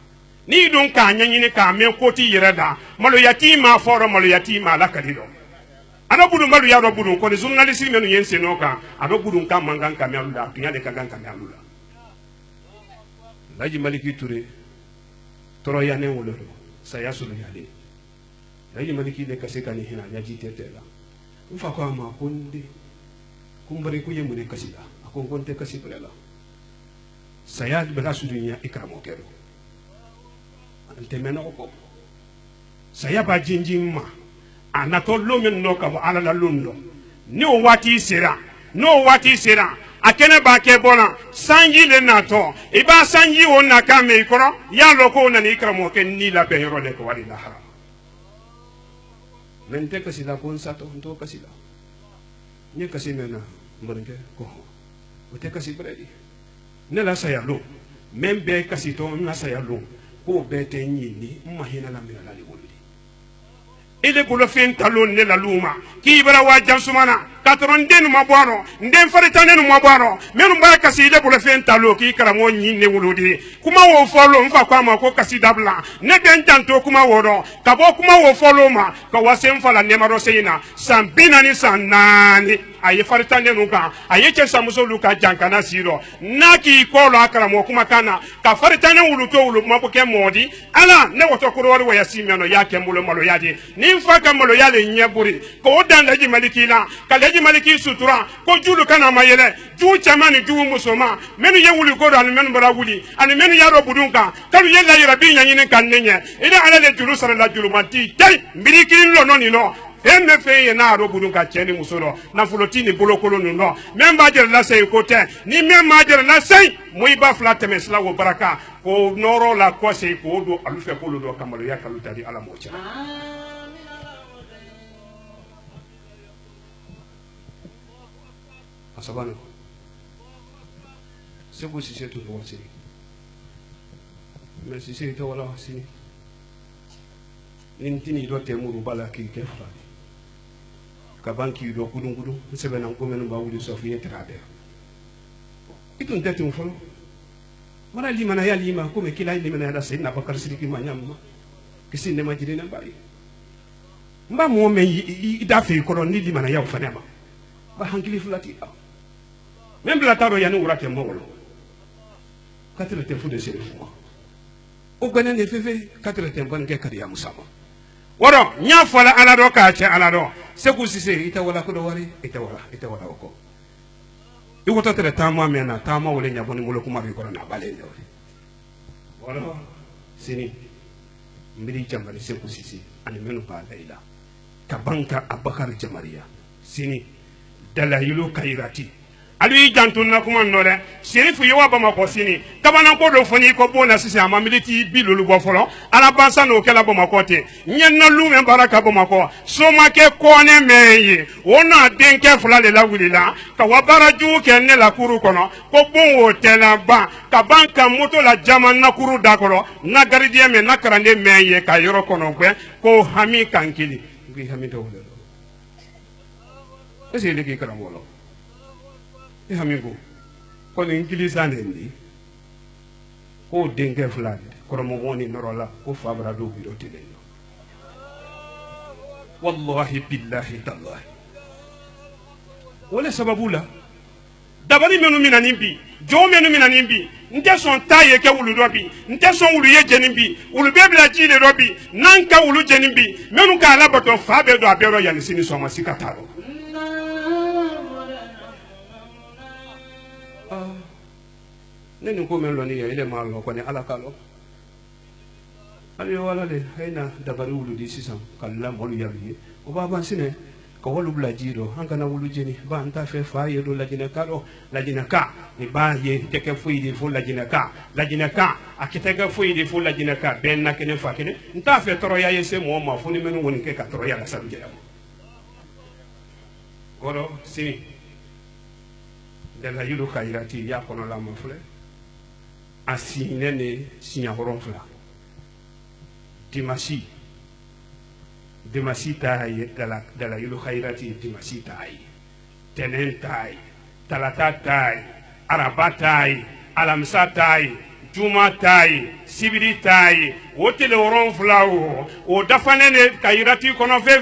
ni don ka nyanyini ka me koti yerada malo yatima foro malo yatima la kadido ana budu malo ya do budu ko ni journaliste menu yense no ka ado budu ka mangan ka me alula tunya de ka gan ka me alula laji maliki ture toro ya ne wolo sa yasulu yale laji maliki de kaseka ni hina ya jitetela ufa kwa ma kunde kumbari ku yemu ne kasida akon konte kasibela saya bela sudunya ikramo kero ante mena ko saya ba jinjimma anato lomen no ka ala la lundo ni o wati sera akene ba ke bona sanji le nato iba sanji wonna kame ikoro ya loko na ni ikramo ke ni la be yoro de ko wali la haram mente kasida kon sato ndo kasida nye kasi mena mbarenge ko ote kasi bredi ne la sayalo membe kasi to na sayalo ko bete nyini mahina la mena la wuldi ile bulo fen talon ne la luma ki bara wa jansumana 80 ma boaro ndem faritane no ma boaro menu ba kasi ile bulo fen talo ki karamo nyine wuludi kuma wo folo mfa kwa ma ko kasi dabla ne den tanto kuma wodo ka bo kuma wo folo ma ka wasem fala ne maro seyina sambina ni sanani aye faritane no ka aye che samuso luka jankana siro naki ko lo akaramo kuma kana ka faritane wuluto wulu ma ko ke modi ala ne woto ko wori wa yasimeno yake mulo malo yadi ni mfa ka malo yale nyeburi ko dan laji malikila ka laji maliki sutura ko julu kana mayele ju chamani ju musoma menu ye wuli ko dal menu bara wuli ani menu yaro budunka kalu ye la yarabi nyanyine kannenya ida ala le julu sara la julu manti tay miliki lo noni no emme fe ye na ro budunka cheni musoro na fulotini bolokolo no memba jere la sey ko te ni memba jere la sey muiba flate mesla wo baraka ko noro la ko sey ko do alufe ko do kamalo yakalu tadi ala mocha asabano sebo sise to do sini mais sise to wala sini intini do temuru bala ki kefa ka banki do gudu sebe nan ko menu ba wuli sofiye trader itun tetum folo mara limana ya lima ko me kila limana ya sayyidina bakar sidiki manyamma kisin ne majiri na bayi mba mo me idafe ko ni limana ya ufanema ba hankili fulati même la taro ya ni urate mawolo katire te fude sele fuma o gane ne fefe katire te ban ke kariya musama woro nya fola ala do ka che ala do seku sise ita wala ko do wari ita wala ko iko to tere tama mena tama wole nya boni ngolo kuma ko na bale ndo woro sini mbiri jamari seku sise ani menu ba laila kabanka abakar jamariya sini dalayilu kairati ali jantun na kuma nore sherifu yewa ba mako sini kabana ko do foni ko bona sisi ama militi bilulu bo folo ala bansa no kala bo mako te nyenna lume baraka bo mako so make ko ne meye wona denke fulale la wulila ka wabara ju ke ne la kuru kono ko bon wo tela ba ka banka moto la jaman na kuru dakoro na gardien me na karande meye ka yoro kono gbe ko hami kankili bi hami to wolo ese le ki karamolo e hamigo ko ni ingilisa ndi ko dengue fulade ko mo woni norola ko fabra do bi do tileno wallahi billahi tallahi wala sababula dabari menu minanimbi jo menu minanimbi nte son taye ke wulu do bi nte son wulu ye jenimbi wulu bebla jile do bi nanka wulu jenimbi menu ka ala bato fabe do abero yani sini so ma sikataro neni ko men lo ni ile ma lo ko ni ala kalo ali wala le hayna dabari wulu di sisam kala molu yabi o baba sine ka wolu bula jiro an kana wulu jeni ba an ta fe fa ye do lajina ka do lajina ka ni ba ye teke fuyi di fo lajina ka a kitega fuyi di fo lajina ka ben na kene fa kene nta fe toro ya yese mo ma fo ni menu woni ke ka toro ya la sabu jela goro sini de la yulu khairati ya kono la mo fule asine ne sinya horon fula dimasi tai dala yulu khairati dimasi tai tenen tai talata tai araba tai alamsa tai juma tai sibiri tai wotele woron fulawo o dafane ne khairati kono fe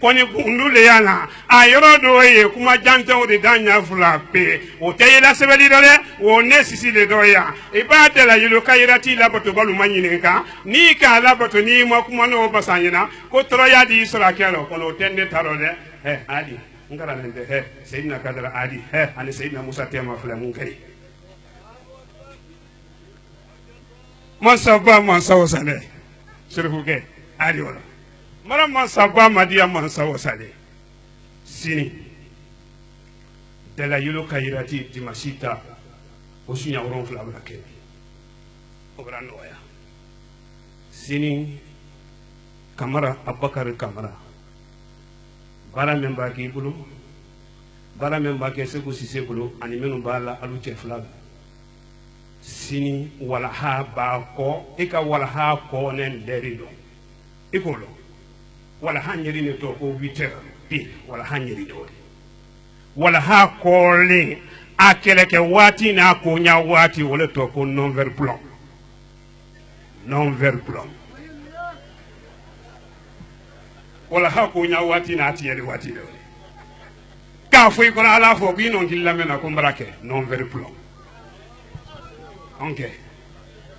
koni gundule yana ayoro do ye kuma jante o de danya fula pe o teyela sebeli dole o ne sisi le doya e ba de la yulu khairati la bato balu manyininka ni ka la bato ni mo kuma no basanyina ko troya di isra kelo kono tende tarole ali ngara nende sayyidina kadara ali ani sayyidina musa tema fula mun kai Mansaba mansa wasale shirfuke ali wala mara mansaba madia mansa wasale sini de la yulu khairati dimashita osunya woron fula blake obrano ya sini kamara abakar kamara bara memba ke bulu bara memba ke segu sise bulu ani menu bala alu chefla sini wala ha ba ko e ka wala ha ko nen derido ikolo wala ha nyeri ne to ko 8h bi wala ha nyeri do wala ha ko le akele ke wati na ko nya wati wala to ko non ver blanc wala ha ko nya wati na tiere wati do ka foi ko ala fo bi non dillamena ko mbarake non ver blanc. Okay.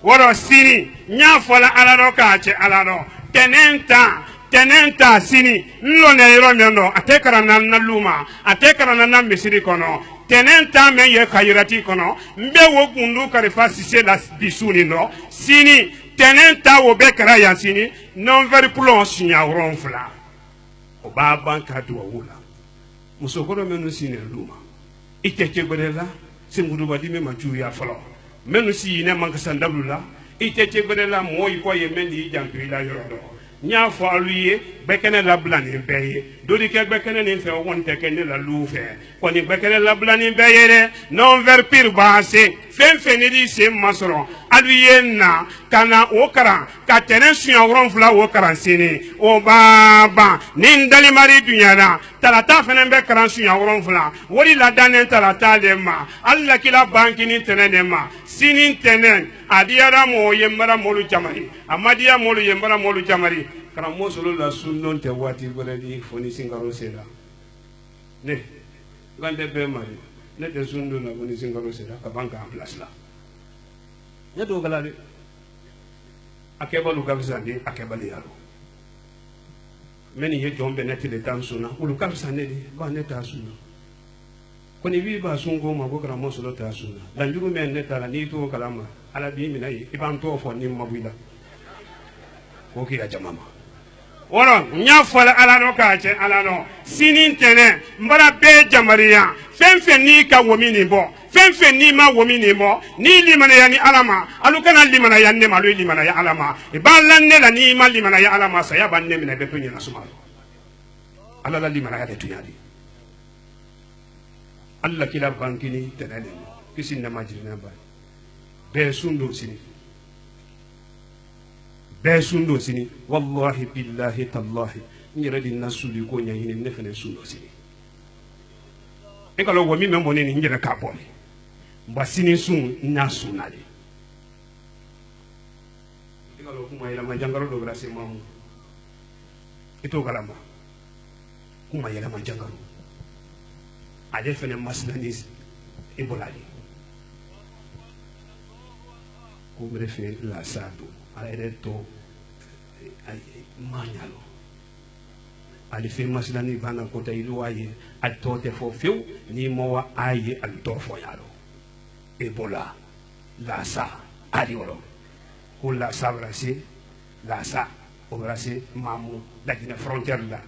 Woro sini nyafola alaro kache alaro tenenta sini nlo ne yoro mendo atekara na luma atekara na misiri kono tenenta men ye khairati kono mbe wo gundu karifa sise la bisuni no sini tenenta wo bekara ya sini non very plon sinya ronfla o ba banka do wula musokoro menu sini luma iteche godela singudu badime manchu ya folo menu si ne manka sandabula iteche godela moy ko ye mendi jantu ila yorodo nya fo aluye bekene la blani beye dodi ke bekene ni fe wonte ke ni la lufe ko ni bekene la blani beye de non ver pir baase fen ni di se masoro aluye na kana okara ka tenen suya woron fula okara sini o baba ni ndali mari dunyana talata fenen be karan suya woron fula wori la danen talata de ma alla kila banki ni tenen ma sini tenen adiara mo yembara molu jamari amadia molu yembara molu jamari kana mo solo la sunnon te wati boladi foni singaro sela ne gande be mari ne de sunno na foni singaro sela ka banka en place la ya do galade akebalu kabsandi akebali yaro meni ye jombe neti de tansuna ulu kabsande di ba neta suna koni wi ba sungo ma go kana mo solo ta suna danjuru men neta la ni to kalama ala bi minai iban to fo ni mabuila ko ki ya jamama wala nyafola ala no kache ala no sinin tene mbara be jamariya fenfe ni ka womini bo fenfe ni ma womini bo ni limana ya ni alama alukana limana ya ne malu limana ya alama ibalanne la ni ma limana ya alama saya banne mina be tunya nasumalo ala la limana ya tunya di alla kila bankini tene kisin na majirina ba be sundo sini wallahi billahi tallahi nyiradi nasuli ko nyahini nefene sundo sini ekalo wo mi membo ni njira kabole basini sun nasunali ekalo kuma ila majangaro do grase mamu ito galama kuma ila majangaro ade fene maslanis ibolali kubre fe la sado eretto mañalo ali fe maslani bana ko tay luwaye al tote fo few ni mo wa aye al to fo yalo ebola la sa ali wolo ko la sa brasi la sa o brasi mamu dajina frontière la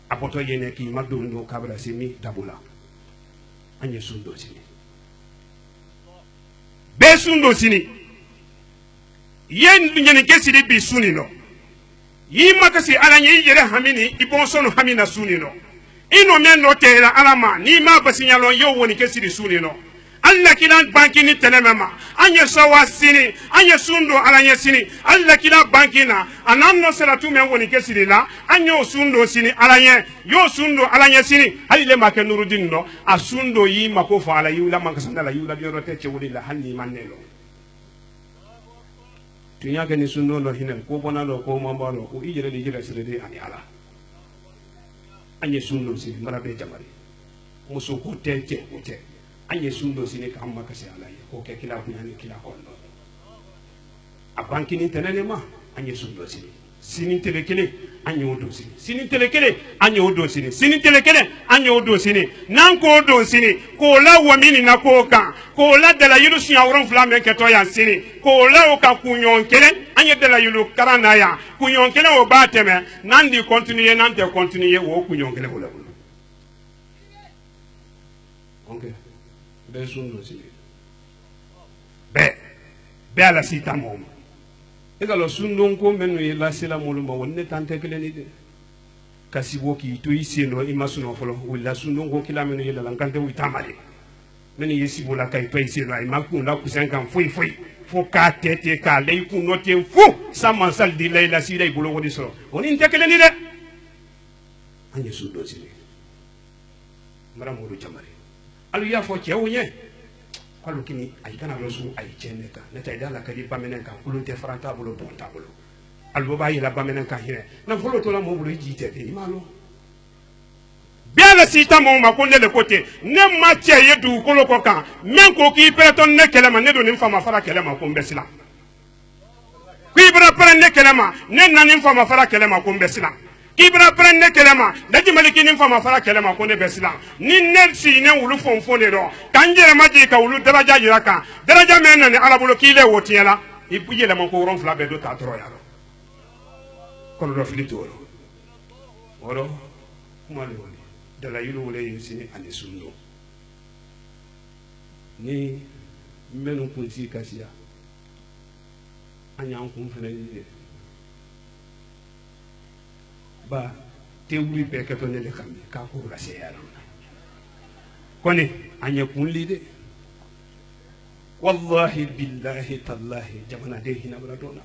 apoto yene ki madundo kabra simi tabula anye sundo sini be sundo sini yen nyene kesidi bi sunino yi makasi ala nyi yere hamini ibonsono hamina sunino ino men no tera alama ni ma basinyalo yo woni kesidi sunino alla kila banki ni telemema anye sawa sini anye sundo ala nye sini alla kila banki na ananno seratu men woni kesidi la anyo sundo sini ala nye yo sundo ala nye sini halile make nurudin no asundo yi makofo ala yula mankasanda la yula bioro teche wuli la hanni manelo tunya ke ni sundo no hinen ko bona lo ko mamba lo ko ijere di jere sirede ani ala anye sundo sini mara be jamari muso ko teche ko te anye sundo sini ka amma kasi ala ko ke kila kunyani kila kondo a banki ni tenene ma anye sundo sini telekele anye odo sini telekele anye odo sini telekele anye odo sini nan ko odo sini ko la wamini na ko kan ko la de la yulu sunya woron flame ke to ya sini ko la o ka kunyon kele anye de la yulu karana ya kunyon kele o ba teme nan di continuer nan de continuer wo kunyon kele wala okay be sundo sini be ala sita mom egalo sundo ko menu la sila mulumba wonne tante kele ni de kasibo ki to iseno imasuno folo wala sundo ko kila menu yela lankante witamale menu yesibo la kay to iseno ay makunda kusenkan foi fo ka tete ka lay ku note fu sama sal di layla sila ibulo woni so woni tekele ni de anye sundo sini mara modu jamare alu ya fo chewo nye kwalu kini aikana losu aicheneka neta idala kadi bamenenka kulunte faranta bulo bonta bulo alu ba yela bamenenka hire na folo to la mo bulo jite de imalo bien la sita mo ma konde le côté ne ma tie yedu koloko kan men ko ki peton ne kelema ne do ni fama fara kelema ko mbesila ku ibra pere ne kelema ne nani fama fara kelema ko mbesila ibra prenne kelema daji maliki ni fama fara kelema ko ne besila ni nersi ne wulu fonfon de do kanjere maji ka wulu daraja yiraka daraja men ne arabulo kile wotiela ibuje le man ko ron fla be do ta tro yaro ko do filito oro kuma le woni dala yulu wole yisini ani sunno ni menu kunti kasiya anya kun fene ni ba te wuri be ke to ne le kambi ka ko la se yaro koni anya kunli de wallahi billahi tallahi jamana de hina bra dona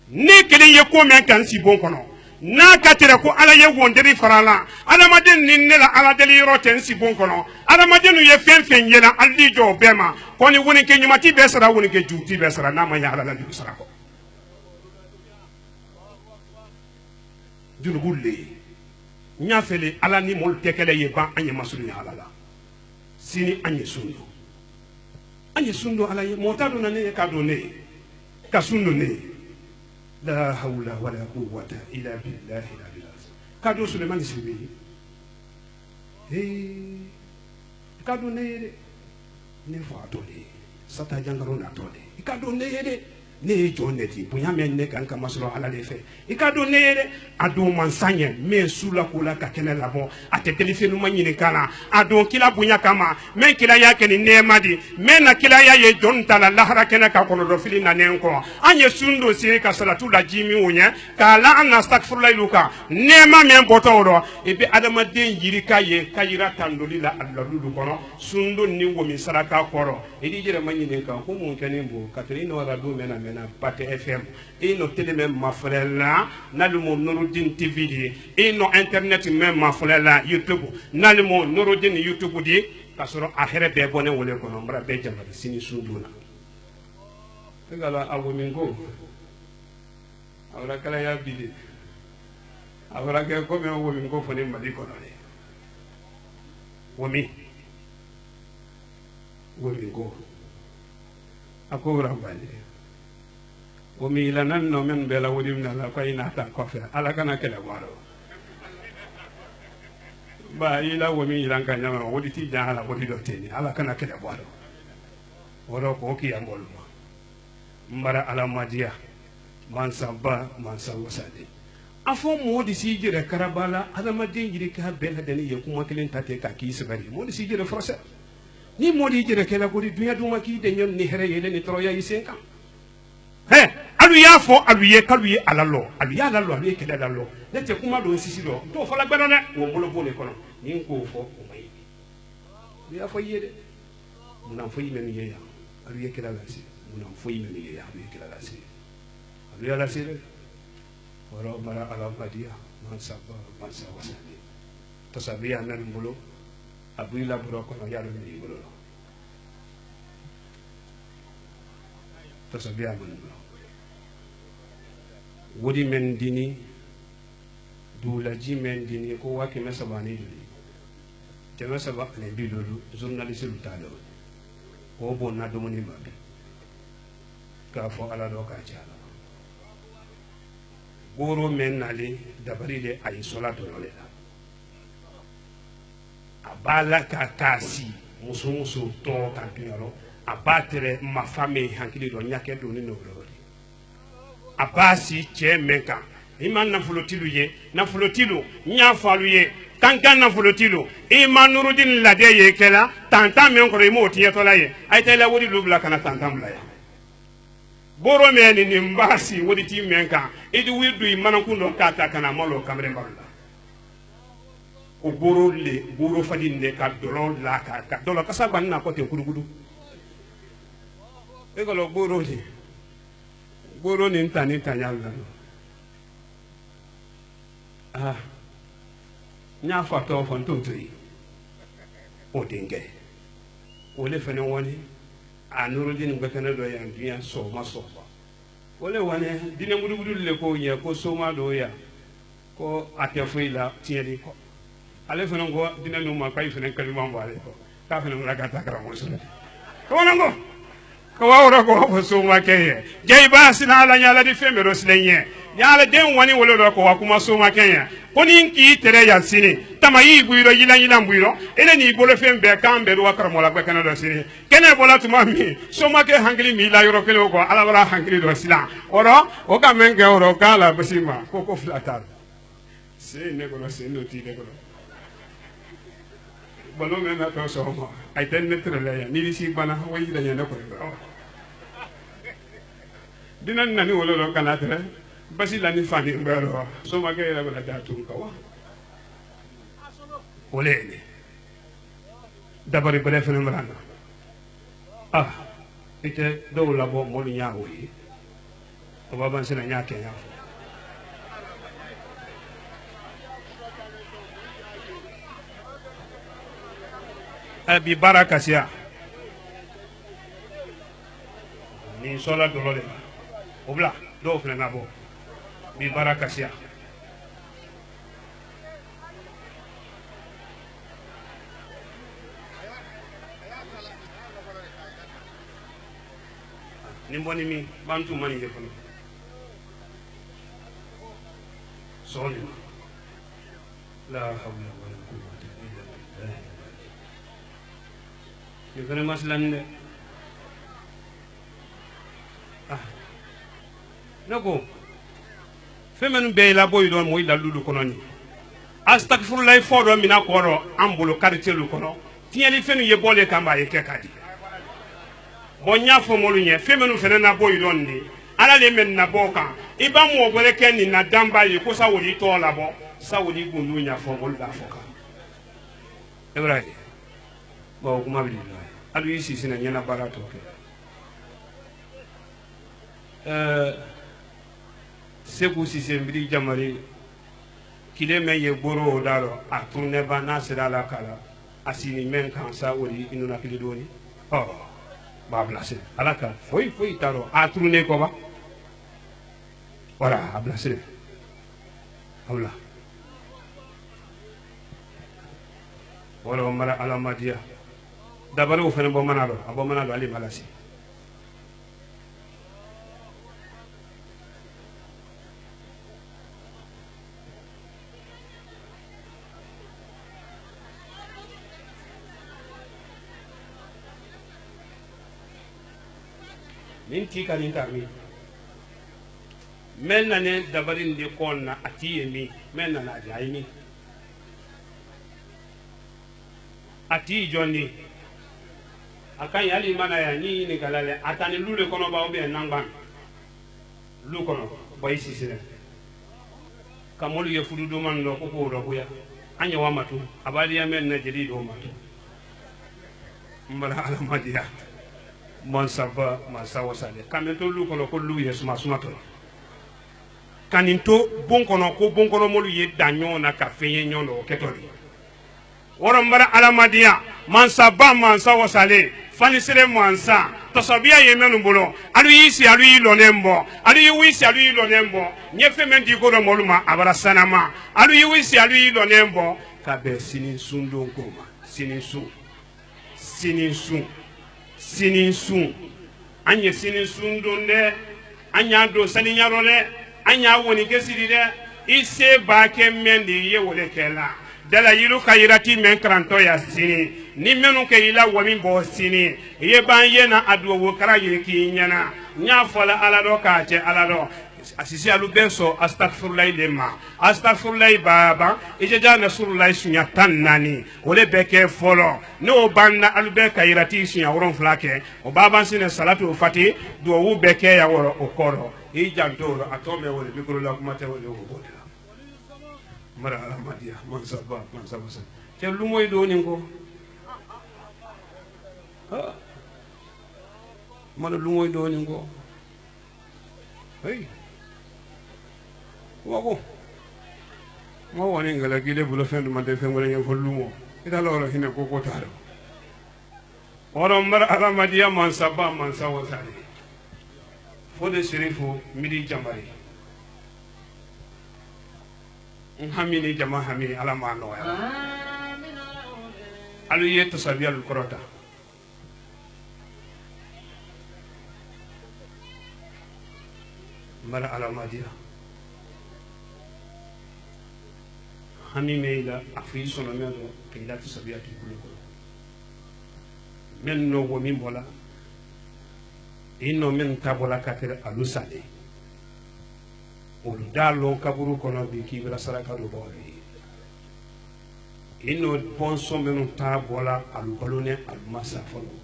ne kele ye ko men kan si bon kono na ka tere ko ala ye wonderi farala ala maden ni ne la ala deli roten si bon kono ala maden ye fen yela aldi jo bema koni woni ke nyumati be sara woni ke juti be sara na ma ya ala la du sara ko junugulle nyafele ala ni mol tekele ye ba anye masulu ala la sini anye sundo ala ye motado na ne ka do ne ka sundo ne la hawla wala quwwata illa billahi al-azim ka do Suleiman sibi ka do ne fa to ne sata jangaro na to ne ka do ne ne joneti bunya men ne kan kamaslo ala le fe ikado ne ado mansanye men sula kula ka kene labo ate telefonu manyini kana ado kila bunya kama men kila yake ni neema di men na kila ya ye jonta la lahara kene ka kono do fili na nenko anye sundo sire ka salatu la jimi unya ka la an astaghfirullah luka neema men boto do e be adama den yiri ka ye kayira tandoli la Allah lulu kono sundo ni wo mi saraka koro e di jere manyini ka ko mun kene mbo katrina wala do mena na Pate FM et nos télé même ma frère là nalumo Nouroudine TV di et nos internet même ma frère là YouTube nalumo Nouroudine YouTube di kasoro ahere be boné wole ko no mbra be jamari sini sunduna tegala awomingo awra kala ya bidi awra ke ko me awomingo fone mali ko no le womingo akobra bali omi la nan no men bela wodim na la ko ina ta ko fe ala kana kele waro ba ila womi ilan kan nyama wodi ti jahala wodi do teni ala kana kele waro woro ko ki ambol mbara ala madia man sabba man sawsade a fɔ mɔgɔ de s'i jɛrɛ karaba la adamaden yiri k'a bɛɛ lajɛlen ye kuma kelen ta ten k'a k'i sɛbɛn mɔgɔ de s'i jɛrɛ fɔlɔ ni mɔgɔ de y'i jɛrɛ kɛla ko di dunuya dun ma k'i de ɲɛ ni hɛrɛ yɛlɛ ni tɔɔrɔya y'i sen kan alu y'a fɔ alu ye k'alu ye ala lɔ alu y'a la lɔ alu ye kɛlɛ la lɔ ne tɛ kuma dɔn sisi lɔ n t'o fɔla gbɛdɔ dɛ o bolo b'o de kɔnɔ ni n k'o fɔ o ma ye alu y'a fɔ i ye dɛ munna fɔ i mɛ nin ye yan alu ye kɛlɛ lase munna fɔ i mɛ nin ye yan alu ye kɛlɛ lase alu y'a lase dɛ wɔrɔ mara ala badiya mansa wasani tasabiya nani bolo a b'i labɔrɔ kɔnɔ y'a dɔn min bolo la tasabiya nani bolo wodi men dini dulaji men dini ko wa kɛmɛ saba ni joli kɛmɛ saba ani bi duuru journaliste lu t'a dɔn k'o bɔn na dumuni ma bi k'a fɔ ala dɔ k'a ca la goro men nali dabari de a ye sɔla dɔrɔn de la a b'a la k'a si muso tɔ ka dunyɔrɔ a b'a tɛrɛ mafa min hakili dɔn ɲakɛ don ni n'o a b'a si cɛ mɛn kan i ma nafolotilu ye nafolotilu n y'a fɔ alu ye kankan nafolotilu i ma nurudin lajɛ ye kɛla tantan min kɔrɔ i m'o tiɲɛtɔla ye a ye taa i la wari lu bila ka na tantan bila yan boro mɛn nin b'a si wari t'i mɛn kan i ti wuli don i manakun dɔ k'a ta ka na a ma lɔ kamalen baro la o boro fadi nin de ka dɔlɔ la ka dɔlɔ kasa kɔni na kɔ ten kudukudu e ka lɔ boro de goro ni ta ni tanya la n y'a fɔ a tɔgɔ fɔ n t'o to yen o denkɛ o le fɛnɛ wani a nurudin bɛ kɛnɛ dɔ yan dunya sɔgɔma o le wani dinɛ gudugudu le k'o ɲɛ ko soma dɔw yan ko a tɛ foyi la tiɲɛli kɔ ale fɛnɛ ko dinɛ ninnu ma k'a fɛnɛ kaliman bɔ ale kɔ k'a fɛnɛ bila ka taa karamɔgɔ sɔrɔ bamananko ko wawra ko fo soma kenya jey ba sina ala nyala di fembe ro silenye nyala den wani wolo do ko wakuma soma kenya koni ki tere ya sini tamayi buiro yila buiro ele ni bolo fembe kambe ro wakara mola be kanado sini kene bola tuma mi soma ke hangli mi la yoro kele ko ala wala hangli do sila oro o ka menge oro kala basima ko flatar se ne ko se no ti de ko balo me na to soma ay ten netre la ya ni si bana wayi da nyane ko dinan nani wolo lo kanatre basi la ni fani mbero so ma ke la bala datu ka wa wolene dabari bele fene mrana ite do la bo mo nya wi o baba sina nya ke ya abi barakasia ni sola dolole obla do fle na bo bi barakasia ni mboni mi bantu mani je kono soli la hawla wala quwwata illa billah ni kono maslan ne nako femenu be la boy don moy la lulu kono ni astaghfirullah fo do mina ko ro ambolo quartier lu kono tieli fenu ye bole kamba ye kekadi bonya fo molu nye femenu fene na boy don ni ala le men na boka iba mo bole ken ni na damba ye ko sa woni to la bo sa woni gunu nya fo molu da foka ibrahim bo kuma bi adu yisi sina nyana barato ke Sekou Cissé mbiri jamari kile men ye boro daro a tourne ba nasira la kala asini men kan sa wori inuna kili doni ba blase alaka foi taro a tourne ko ba wala a blase wala wala mara alamadia dabare o fene bo manalo ali malasi ninti kanin tarmi men nane dabarin de konna ati yemi men nana jaimi ati jonni akan yali mana ya ni ni galale atani lule kono ba obe nangban lu kono boy sisire kamolu ye fudu do man lo ko ko ro ya anya wa matu abali ya men na jeli do matu mbala ala madiya mon sava ma sawo sale kamento lu kono ko lu ye suma suma to kaninto bon kono ko bon kono molu ye danyo na ka feye nyondo ketori woro mbara ala madiya man saba man sawo sale fanisere mansa tosobia ye menu bolo alu yisi alu yilonembo alu yiwisi alu yilonembo nyefe mendi ko do moluma abara sanama alu yiwisi alu yilonembo ka be sinin sundo ngoma sinin sun anye sinin sundo ne anya do saninyaro ne anya woni kesiri de ise ba ke mendi ye wole kela dala yilu kayirati men kranto ya sini ni menu ke ila wami bo sini ye ban ye na adu wo kara ye ki nyana nya fola ala do ka che ala do asisi alu benso astaghfirullah lema astaghfirullah baba ejeja nasrullah sunya tanani ole beke folo no banna alu be kayirati sunya woron flake o baba sine salatu fati do wu beke ya woro okoro e jantoro atome wole bikuru la kuma te wole wo mara alamadia man sabba te lu moy do ni ko ha man lu moy do ni ko hey wako mo woni ngala gile bulo fendu man de fengole ngel ko lumo ita loro hine ko ko taro oro mara alamadia man sabba man sawo sale fode sherifu midi jambari hamini jama hamini ala ma no ya alu yeto sabial korota mara ala madia hami meila afi sono melo keila to sabial kulo men no wo min bola inno men tabola katere alu sale olu dalo kaburu kono bi kibra saraka do bori ino bonso menu ta bola alu balone alu masafolo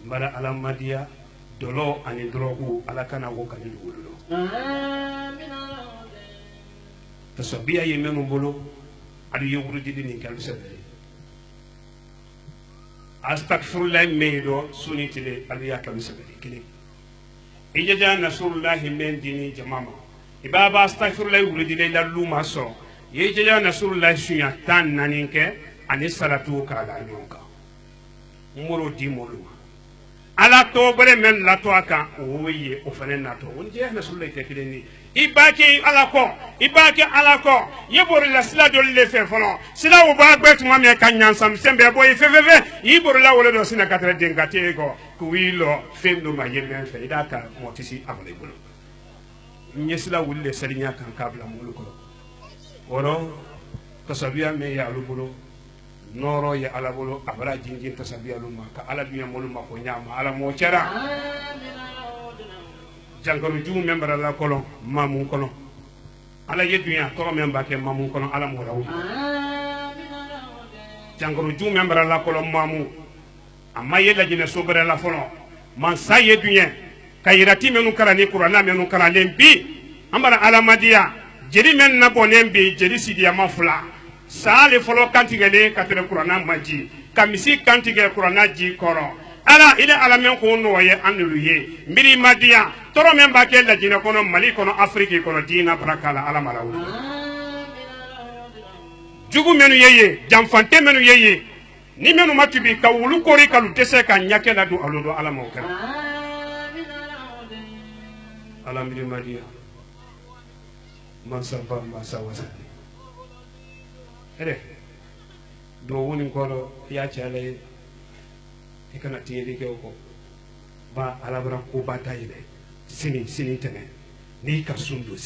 mbara ala madia dolo ani drogu ala kana wo kali wululo tasabiya ye menu bolo alu yewuru didi ni kal sebe astaghfirullah meido sunitile alu yakal sebe kini ijaja nasrullah men dini jamama ibaba astaghfirullah wulidi la luma so ijaja nasrullah sunya tan naninke ani salatu kala nyonka moro di molu ala to bare men la to aka oye o fane na to on je nasrullah te kideni ibaki ala ko yebor la sila do le fe folo sila o ba gbetu ma me kanyan sam sembe boy fefefe yibor la wole do sina katre dengate ko kuwilo fendo ma yellen fe idaka motisi avale bolo nyesila wulle salinya kan kabla mulu ko oro tasabiya me ya alubulo noro ya alabulo abara jinjin tasabiya luma ka ala dunya mulu ma ko nyama ala mo cera jangaru jumu membara la kolon mamun kolon ala yedunya to memba ke mamun kolon ala mo rawu jangaru jumu membara la kolon mamun amma yella jine sobere la folo man saye dunya kayirati menu karani qur'ana menu karalen bi ambara alamadia jeri men na bonen bi jeri sidiya mafula sale folo kantigele katre qur'ana maji kamisi kantige qur'ana ji koro ala ile ala men ko no ye anuluye mbiri madia toro men ba ke la jine kono mali kono afrique kono dina brakala ala malawu jugu menu yeye jamfante menu yeye ni menu matubi ka wulu kori kalu tese ka nyake la du alodo ala mawkara ala mbiri madia masaba masawasa ere do woni ko ya chale ikana tiyedi ke ko ba alabra ko batayile sini tene ni kasundo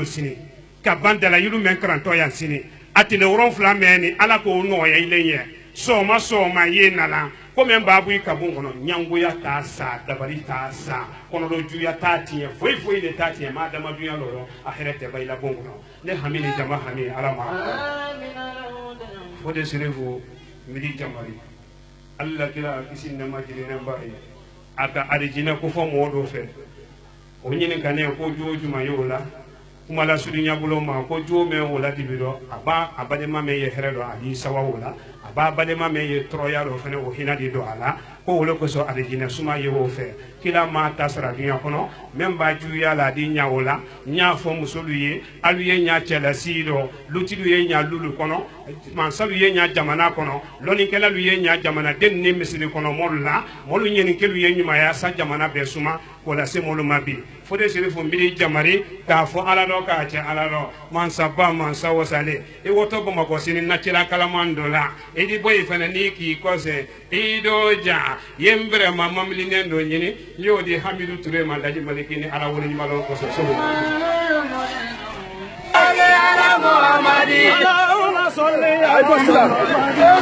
sini ka bandala yulu men kranto ya sini atile woron fla meni ala ko no ya ile ye so ma ye nala comme un babou kabon nyangoya ta sa dabari ta sa kono do juya ta tie foi foi de ta tie madama duya loro ahirete bayla bongo ne hamini jama hami alama fode sirefu midi jamari alla kila kisin na majiri na bae aka arijina ko fo modo fe o nyini kane ko joju mayola kuma la sudinya bulo ma ko jo me wala dibiro aba abade ma me ye heredo ali sawa wala aba bade ma me ye troya ro fene o hina di do ala ko wolo ko so arijina suma ye wo fe kila ma tasra dunya kono memba ju ya la di nya wala nya fo musulu ye alu ye nya chela sido lutilu ye nya lulu kono man salu ye nya jamana kono loni kala lu ye nya jamana den ne misiri kono molla molu nyeni kelu ye nyuma ya sa jamana be suma wala se molu mabi fode sere fo mbiri jamari ka fo ala do ka che ala do man sabba man sawo sale e woto bo mako sini natira kala mandola e di boy fana ni ki kose e do ja yembre ma mamli nendo nyini yodi hamidu ture ma daji malikini ala woni malo ko so so ala muhammadi allahumma salli ala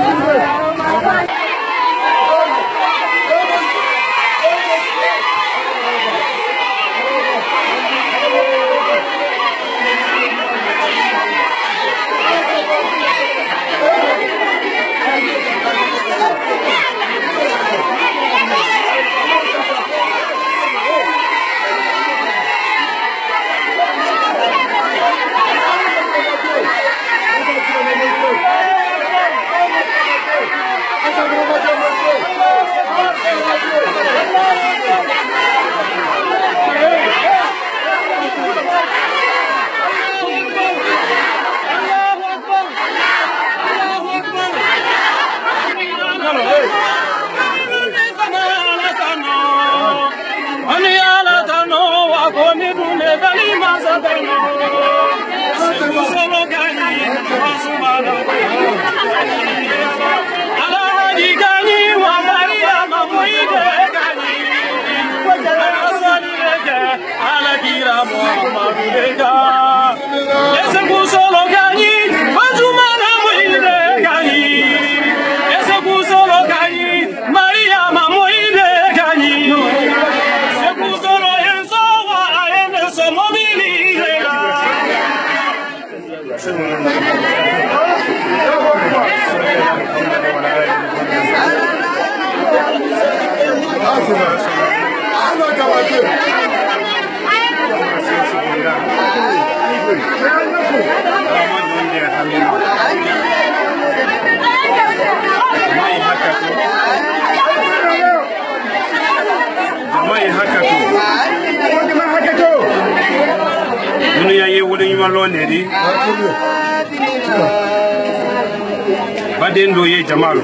badendo ye jamalu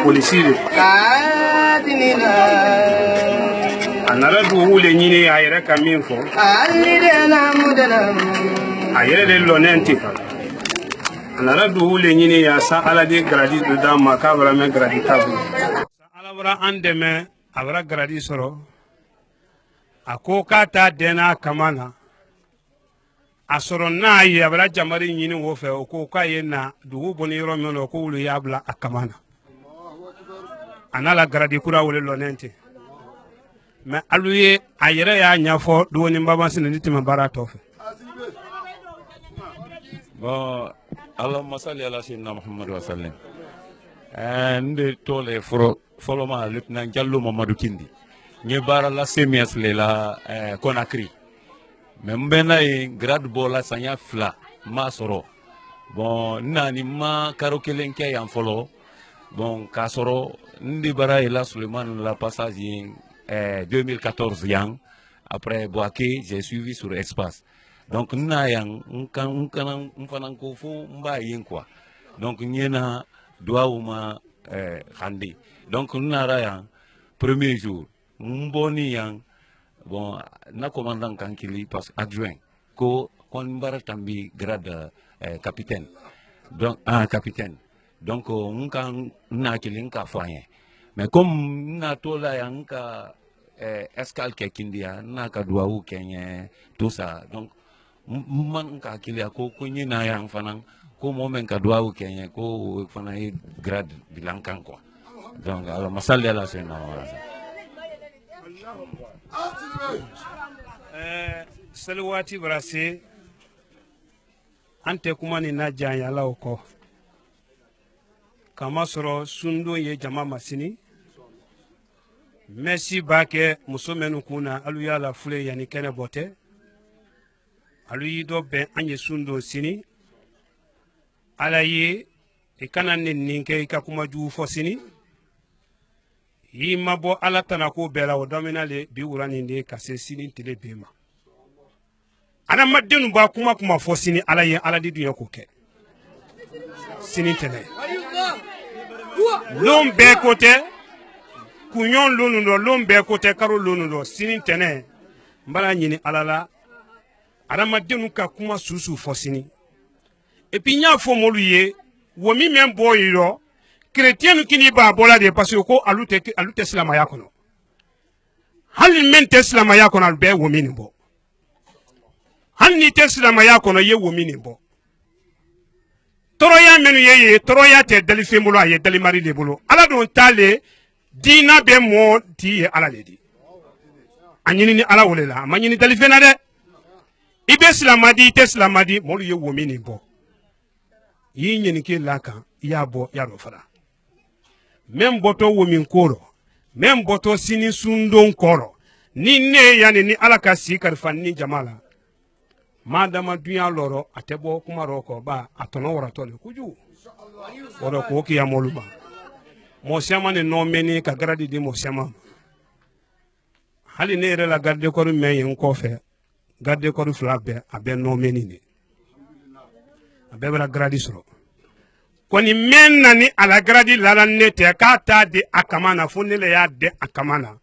polisiri anara du wule nyine ayere kamin fo ayere de lonenti anara du wule nyine ya sa ala de gradi do da makabra me gradi tabu ala bra andeme abra gradi soro akoka ta dena kamana asoro na yi abra jamari nyini wo fe okoka ye na du boni ro me no ko wulu ya bla akamana anala gradi kura wole lonenti mais aluye ayere ya nyafo do ni mbaba sin ni tima barato fe bon allahumma salli ala sayyidina muhammad wa sallam nde tole folo ma lieutenant Diallo Mamadou Kindi nye bara la semies le la Conakry mais mbena e grade bola sanya fla ma soro bon nani ma karokelen ke yan folo bon ka soro ndi bara ila Suleiman la passage 2014 yang après Boaké j'ai suivi sur espace donc na yang nfanan ko fo mba yin quoi donc nyena doauma khandi donc nara yang premier jour mboni yang bon na commandant kankili parce adjoint ko kon mbara tambi grade capitaine donc capitaine donc nkan na kilin ka foyen mais comme na tola yang ka escale ke kindia na ka doaou kenye tout ça donc man ka kilia ko nyina yang fanan ko momen ka duwa kenya ko fana e grade bilankan quoi donc alors masalli ala sayyidina wa salawati brase ante kuma ni na janya law ko kama soro sundo ye jama masini merci bake musomenu kuna alu yala fule yani kene bote alu yido be anye sundo sini ala ye e kana ninke ka kuma ju fo sini yi mabo ala tana ko bela o dominale bi wurani ndi ka se sini tele bema ana madenu ba kuma fo sini ala ye ala di dunya ko ke sini tele lom be kote kunyon lonundo lom be kote karo lonundo sini tene mbala nyini alala ana madenu ka kuma susu fo sini et puis nya fo molu ye womi men boyiro chrétien kini ba bola de parce que ko alute islama yakono hal men te islama yakono albe womi ni bo hal ni te islama yakono ye womi ni bo toro ya menu ye toro ya te dali femolo ye dali mari de bolo ala don tale dina be mo ti ala le di anyini ni ala wolela manyini dali fena de ibe islama di te islama di molu ye womi ni bo yi nyeni ke laka ya bo ya ro fara mem boto womin koro mem boto sini sundon koro ni ne yani ni alaka si karfan ni jamala madama dunya loro atebo kuma roko ba atono wora tole kuju woro ko ki ya moluba mo siama ne no meni ka gradi di mo siama hali ne re la garde ko me yen ko fe garde ko flabe abe no meni ni abe bra gradi soro koni menna ni ala gradi la nete ka ta de akamana fonele ya de akamana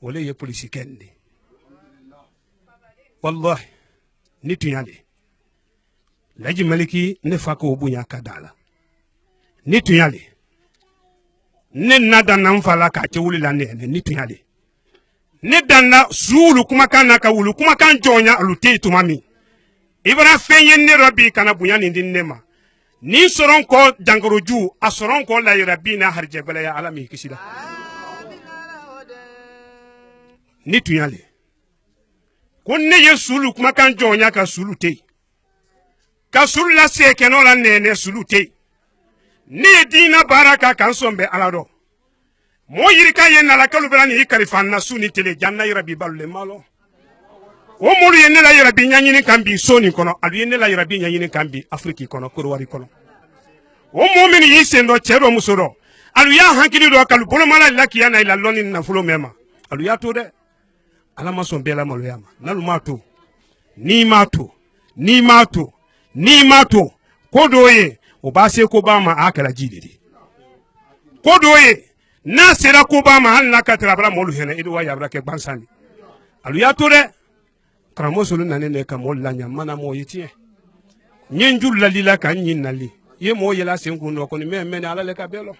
wole ye police kende wallahi ni tunyale laji maliki ne fako bunya kadala ni tunyale ne nada nan fala ka ce wuli la ne ni tunyale ne danna sulu kuma kana ka wulu kuma kan jonya alute tumami ibra fenye ne rabbi kana bunya ni dinema ni soron ko jangoroju a soron ko la rabbi na harje bala ya alami kisida ni tunyale konne ye sulu kuma kan jonya ka sulu te ka sulu la se keno la nene sulu te ni dina baraka kan sombe alado mo yirika ye na la kalu bela ni kalifan na suni tele janna rabbi balle malo o molu ye ne la rabbi nyanyini kan bi soni kono alu ye ne la rabbi nyanyini kan bi afriki kono korwari kono o momini yi sendo chero musoro alu ya hankini do kalu bolo mala laki yana ila loni na fulo mema alu ya to de alama son bela malo yama nalu mato ni mato kodoye o ba se ko ba ma akala jididi kodoye na sera ko ba ma hanna ka trabra molu hene ido wa yabra ke bansani alu ya to de kramo solo nanene ka mol la nyamana mo yitie nyenjul la lila kan nyin nali ye mo yela sengu no ko ni men ala le ka belo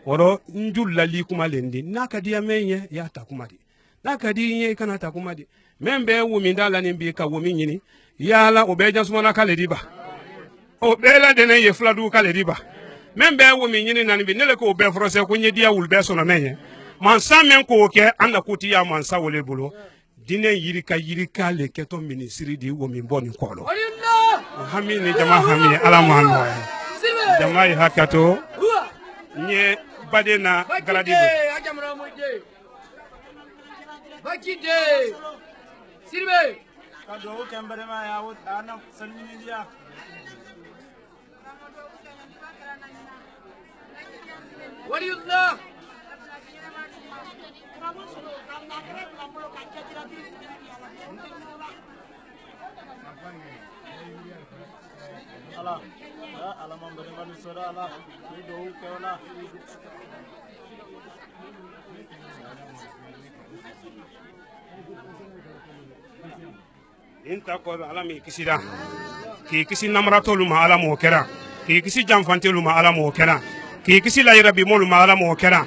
woro njul la li kuma lendi naka dia menye ya ta kuma di naka di ye kana ta kuma di membe wumi ndala ni bi ka wumi nyini yala obeja sumana kale diba obela dene ye fladu kale diba membe wumi nyini nani bi nele ko be frose ko nye dia wul be so na menye mansa men ko ke anda kuti ya mansa wole bolo dine yirika le keto ministry di wumi boni kolo hami ni jama hami ala muhammad jama hakato nye badena gradi bakide sirbe kado kembere ma ya wut ana salmini dia waliyullah ala ala mambere ma sura ala ni do kewala inta ko ala mi kisida ki kisi namrato luma ala mo kera ki kisi jamfante luma ala mo kera ki kisi la rabbi mo luma ala mo kera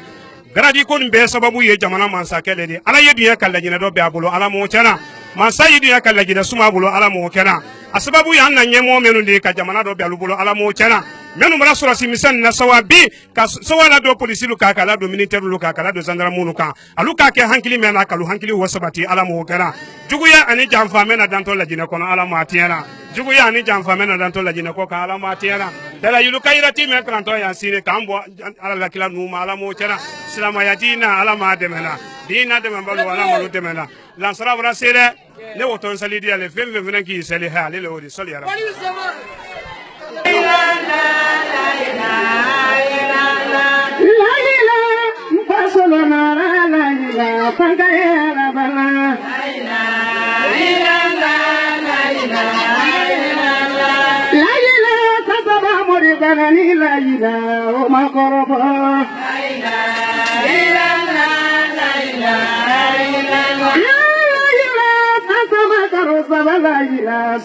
gradi ko be sababu ye jamana mansa kele di ala ye dunya kala jina do be abulo ala mo kera mansa ye dunya kala jina suma abulo ala mo kera asababu ya na nyemo menu de ka jamana do bialu bolo ala mo chana menu mara sura si misan na sawabi ka sawala do polisi lu ka kala do militaire lu ka kala do gendarme lu ka alu ka ke hankili mena kalu hankili wasabati ala mo kana juguya ani jamfa mena danto la jina kono ala ma tiana juguya ani jamfa mena danto la jina ko ka ala ma tiana dala yulu kairati me kranto ya sine kambo ala la kila numa ala mo chana silama ya dina ala ma demena dina demena wala ma lu demena lansara wala sere ne woton salidi ale fem fem ki sali ha le wori sali ara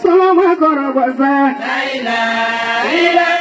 Salama koro basa, la ilaha